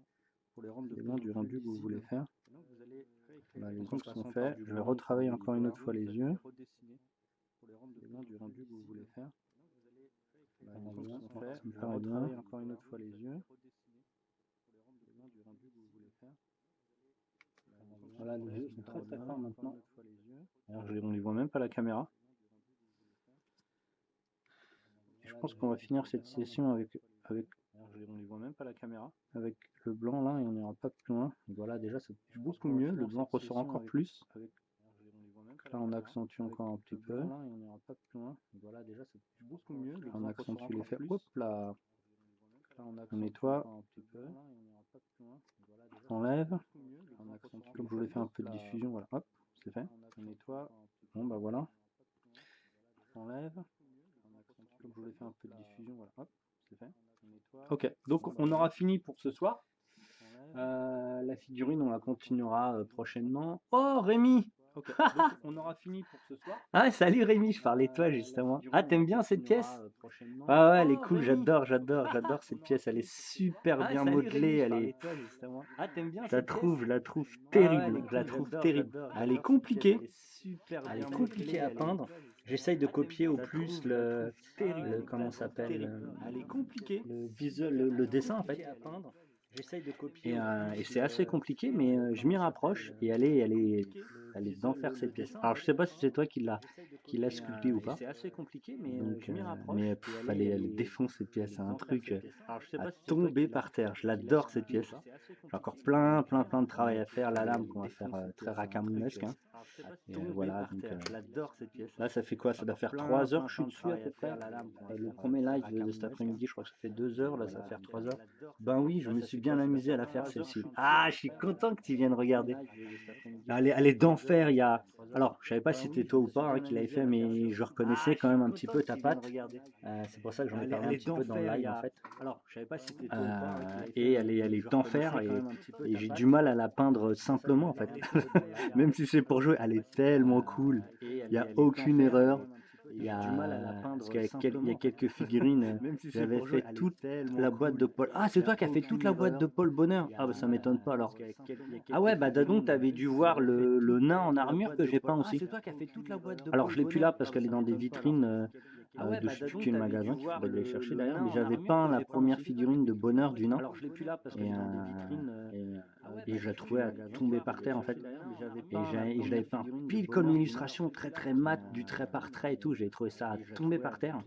pour les rendre de plus en plus du que vous voulez faire. Là, les zones sont faites. Je vais retravailler encore une autre fois les yeux. Les du rendu que vous voulez faire. Là, les zones sont faites. Je vais retravailler encore une autre fois les yeux. Voilà, les yeux sont très très forts maintenant. Alors, on les voit même pas à la caméra. Et je pense qu'on va finir cette session avec on les voit même pas à la caméra. Avec le blanc là, et on n'ira pas plus loin. Et voilà, déjà c'est beaucoup mieux. Le blanc ressort encore plus. Là, on accentue encore un petit peu. Voilà, déjà c'est beaucoup mieux. On accentue l'effet. Hop là. On nettoie. On enlève. Comme je voulais faire un peu de diffusion, voilà. Hop, c'est fait. On nettoie. Bon bah voilà. On enlève. Comme je voulais faire un peu de diffusion, voilà. Hop, c'est fait. Ok, donc on aura fini pour ce soir. La figurine, on la continuera prochainement. Oh Rémi! Ok, donc on aura fini pour ce soir. Ah salut Rémi, je parlais de toi justement. Ah t'aimes bien cette pièce? Ah ouais, elle est cool, j'adore cette pièce, elle est super bien modelée, elle est... Ah, t'aimes bien Je la cette pièce? trouve terrible, je la trouve terrible. Elle est compliquée, elle est compliquée à peindre. J'essaye de copier au plus comment ça s'appelle, Elle est compliquée. le visuel, le dessin en fait. Et c'est assez compliqué, mais je m'y rapproche et elle est d'enfer cette pièce. Alors je sais pas si c'est toi qui l'a sculptée ou pas. C'est assez compliqué, mais Donc, je m'y rapproche. mais elle défonce cette pièce, un truc à tomber par terre. Je l'adore cette pièce. J'ai encore plein de travail à faire. La lame qu'on va faire très racamounesque. Hein. Et voilà, donc J'adore cette pièce. là ça fait quoi? Ça doit faire 3 heures que je suis dessus à peu près. Le premier live de cet après-midi, je crois que ça fait 2 heures, là ça va faire 3 heures. Ben oui, je me suis bien amusé à la faire celle-ci. Ah, je suis content que tu viennes regarder. Elle est d'enfer. Alors, je savais pas si c'était toi ou pas qui l'avait fait, mais je reconnaissais quand même un petit peu ta patte. C'est pour ça que j'en ai parlé un petit peu dans le live en fait. Alors, je savais pas si c'était toi ou pas. Et elle est d'enfer et j'ai du mal à la peindre simplement en fait. Même si c'est pour jouer, elle est tellement cool. Il n'y a aucune erreur. Parce qu'il y a quelques figurines. J'avais fait toute la boîte de Paul. Ah, c'est toi qui as fait toute la boîte de Paul Bonheur. Ah, bah ça m'étonne pas alors. Ah ouais, bah donc t'avais dû voir le nain en armure que j'ai peint aussi. C'est toi qui as fait toute la boîte de Alors je l'ai plus là parce qu'elle est dans des vitrines de je sais plus quel magasin qu'il faudrait aller chercher d'ailleurs. Mais j'avais peint la première figurine de Bonheur du nain. Alors, je l'ai plus là parce qu'elle Et, est dans des vitrines. et je la trouvais à tomber par terre en fait. et je l'avais peint pile comme l'illustration, très très mat, du trait par trait et tout. J'ai trouvé ça tomber par terre.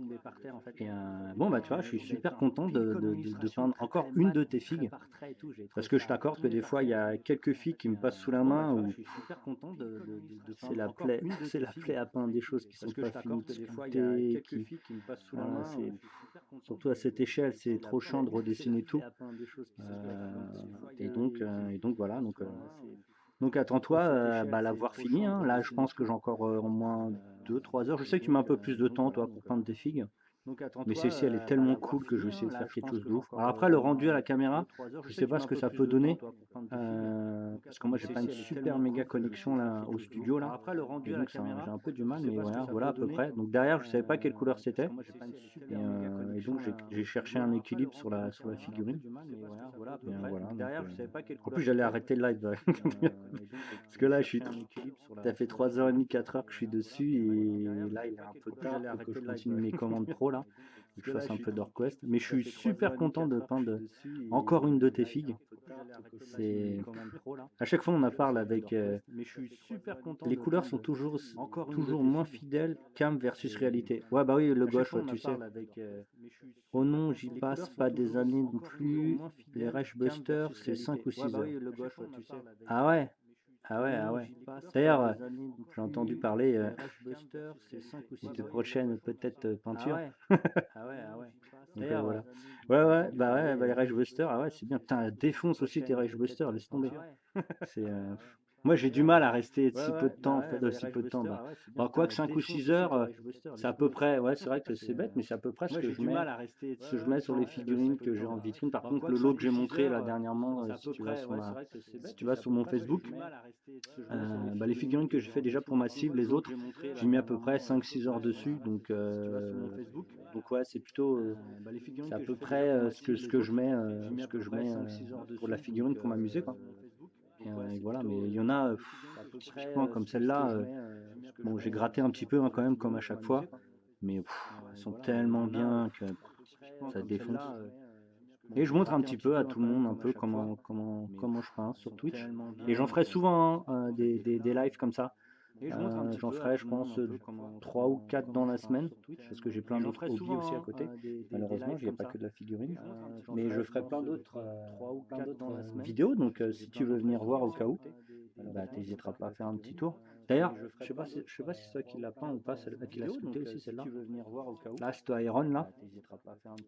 Et bon, bah tu vois, je suis super content de peindre encore une de tes figues. Parce que je t'accorde que des fois, il y a quelques figues qui me passent sous la main où c'est la plaie, c'est la plaie à peindre des choses qui sont pas finies de sculpter, surtout à cette échelle, c'est trop chiant de redessiner tout. Et donc voilà, donc attends-toi à l'avoir fini, hein. Là, je pense que j'ai encore au moins 2-3 heures. Je sais que tu mets un peu plus de temps, toi, pour peindre tes figues. Mais celle-ci, elle est tellement cool que je vais essayer de faire quelque chose de ouf. Alors après, le rendu à la caméra, je sais pas ce que ça peut donner. Parce que moi, j'ai pas une super méga connexion là, au studio, là. Et donc, j'ai un peu du mal, mais voilà à peu près. Donc derrière, je savais pas quelle couleur c'était. Et donc, j'ai cherché un équilibre sur la figurine. Et voilà. En plus, j'allais arrêter le live. Parce que là, ça fait 3h30, 4 heures que je suis dessus. Et là, il est un peu tard. Il faut que je continue mes commandes pro là. Que je fasse un peu d'Orquest. Mais je suis super content de peindre encore une de tes figues. C'est à chaque fois on en parle avec les couleurs sont toujours moins fidèles cam versus réalité. Ouais bah oui le gauche ouais, tu sais. Oh non j'y passe pas des années non plus. Les Rush Busters c'est 5 ou 6 heures. Ah ouais. Ah ouais, ah ouais. D'ailleurs, j'ai entendu parler de prochaine peut-être peinture. Donc voilà. Ouais, bah les Rage Busters, ah ouais, c'est bien. Putain, défonce aussi tes Rage Busters, laisse tomber. C'est, moi j'ai du mal à rester si peu de temps, en fait, si peu de temps. Bah, quoique 5 ou 6 heures, c'est à peu près, ouais, c'est vrai que c'est bête, mais c'est à peu près ce que je mets sur les figurines que j'ai en vitrine. Par contre, le lot que j'ai montré là dernièrement, si tu vas sur mon Facebook, bah, les figurines que j'ai fait déjà pour ma cible, les autres, j'ai mis à peu près 5-6 heures dessus. Donc ouais, c'est plutôt, c'est à peu près ce que je mets, pour la figurine pour m'amuser, quoi. Et voilà, mais il y en a, typiquement comme celle-là, bon, j'ai gratté un petit peu hein, quand même, comme à chaque fois, mais elles sont tellement bien que ça défonce. Et je montre un petit peu à tout le monde un peu comment je peins sur Twitch. Et j'en ferai souvent hein, des lives comme ça. J'en ferai, je pense, 3 ou 4 dans la semaine, parce que j'ai plein d'autres hobbies aussi à côté. Malheureusement, il n'y a pas que de la figurine. Mais je ferai plein d'autres vidéos, donc si tu veux venir voir au cas où, bah, t'hésiteras pas à faire un petit tour. D'ailleurs, je sais pas si c'est toi qui l'as peint ou pas, qui l'a sculpté aussi celle-là. Là, c'est Iron là.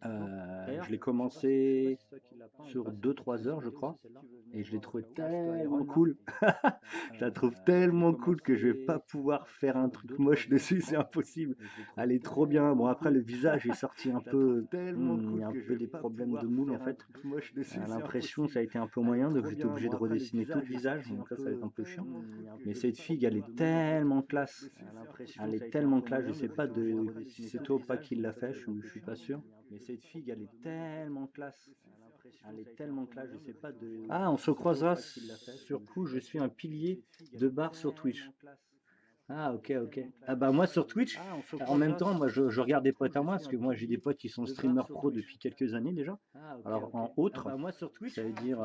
Je l'ai commencé sur 2-3 heures, je crois, et je l'ai trouvé tellement cool. Je la trouve tellement cool que je vais pas pouvoir faire un truc moche dessus, c'est impossible. Elle est trop bien. Bon, après, le visage est sorti un peu. Il y a un peu des problèmes de moule en fait. L'impression, ça a été un peu moyen, donc j'étais obligé de redessiner tout le visage, donc ça va être un peu chiant. Mais cette figue, elle est tellement classe. Elle est tellement classe, je sais pas si c'est toi ou pas qui l'a fait, je suis pas sûr. Mais cette figue, elle est tellement classe. Elle est tellement classe, je sais pas Ah, on se croisera sur coup, je suis un pilier de bar sur Twitch. Ah, ok, ok. Ah bah moi sur Twitch, en même temps, moi je regarde des potes à moi, parce que moi j'ai des potes qui sont streamers pro depuis quelques années déjà. Alors en autre, ça veut dire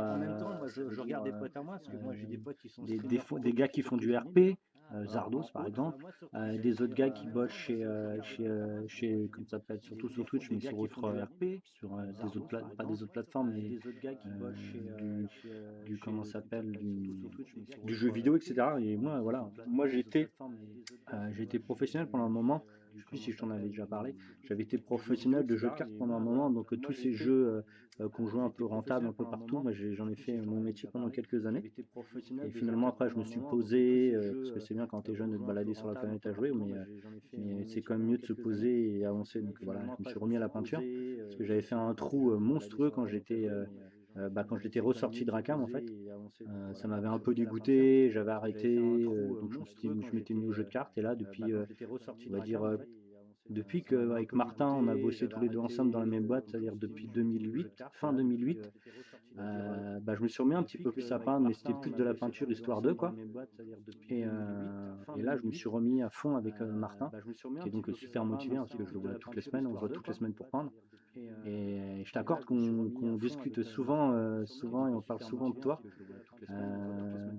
je regarde des potes à moi, parce que moi j'ai des potes qui sont des gars qui font du RP, Zardos par exemple, des autres gars qui bossent comme ça s'appelle, surtout sur Twitch, mais sur autres RP, sur des autres pas des autres plateformes, mais comment ça s'appelle, du jeu vidéo, etc. Et moi, voilà, moi j'ai été professionnel pendant un moment. Je sais plus si je t'en avais déjà parlé. J'avais été professionnel de jeux de cartes pendant un moment, donc tous ces jeux qu'on jouait un peu rentables un peu partout, moi j'en ai fait mon métier pendant quelques années. Et finalement après je me suis posé, parce que c'est bien quand t'es jeune de te balader sur la planète à jouer, mais c'est quand même mieux de se poser et avancer. Donc voilà, je me suis remis à la peinture, parce que j'avais fait un trou monstrueux quand j'étais ressorti de Rackham en fait. Ça m'avait un peu dégoûté, j'avais arrêté, donc je m'étais mis au jeu de cartes. Et là, on va dire, depuis qu'avec Martin, on a bossé tous les deux ensemble dans la même boîte, c'est-à-dire depuis 2008, fin 2008, je me suis remis un petit peu plus à peindre, mais c'était plus de la peinture histoire d'eux, quoi. Et là, je me suis remis à fond avec Martin, qui est donc super motivé, hein, parce que je le vois toutes les semaines, on se voit toutes les semaines pour peindre. Et je t'accorde qu'on discute souvent et on parle souvent de toi, euh,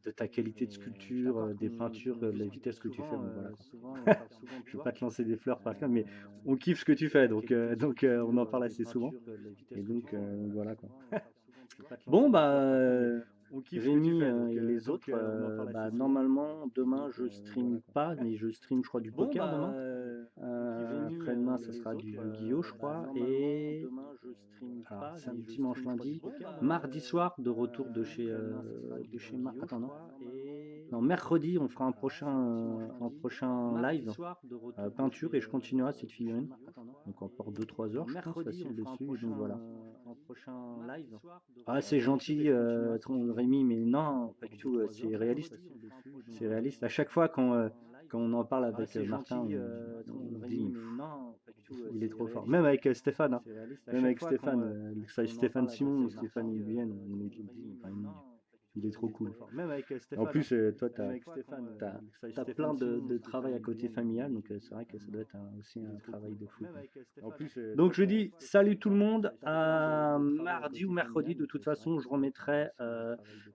de ta qualité de sculpture, des peintures, de la vitesse que tu fais. Bon, voilà, quoi. Je vais pas te lancer des fleurs par là, mais on kiffe ce que tu fais, donc on en parle assez souvent. Et donc voilà quoi. Bon bah Rémi et les autres, bah, normalement demain je stream pas, mais je stream je crois du poker demain. Après-demain ça sera du Yu-Gi-Oh je crois. Et alors samedi, dimanche, lundi, mardi soir de retour de chez Marc. Attends non. Non, mercredi on fera un prochain live peinture et je continuerai cette figurine. Donc encore 2-3 heures je pense facile dessus. Et donc voilà. Ah, c'est gentil, Rémi, mais non, pas du tout, c'est réaliste. C'est réaliste. À chaque fois quand on en parle avec Martin, on dit, il est trop fort. Même avec Stéphane, hein. Même avec Stéphane, que ce soit Stéphane Simon ou Stéphane Nguyen, on dit, enfin, il est trop cool. En plus, toi, t'as plein de travail à côté familial, donc c'est vrai que ça doit être aussi un travail de fou, quoi. Donc je dis salut tout le monde, à mardi ou mercredi, de toute façon je remettrai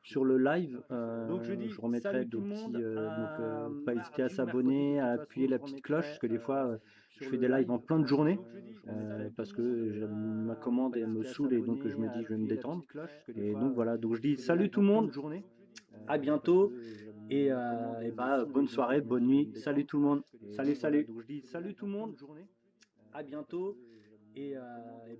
sur le live, je remettrai des petits, donc pas hésiter à s'abonner, à appuyer la petite cloche, parce que des fois je fais des lives en plein de journée, parce que ma commande elle me saoule et donc je me dis je vais me détendre. Et donc voilà, donc je dis salut tout le monde, à bientôt et bah bonne soirée, bonne nuit, salut tout le monde, salut salut. Donc je dis salut tout le monde, à bientôt et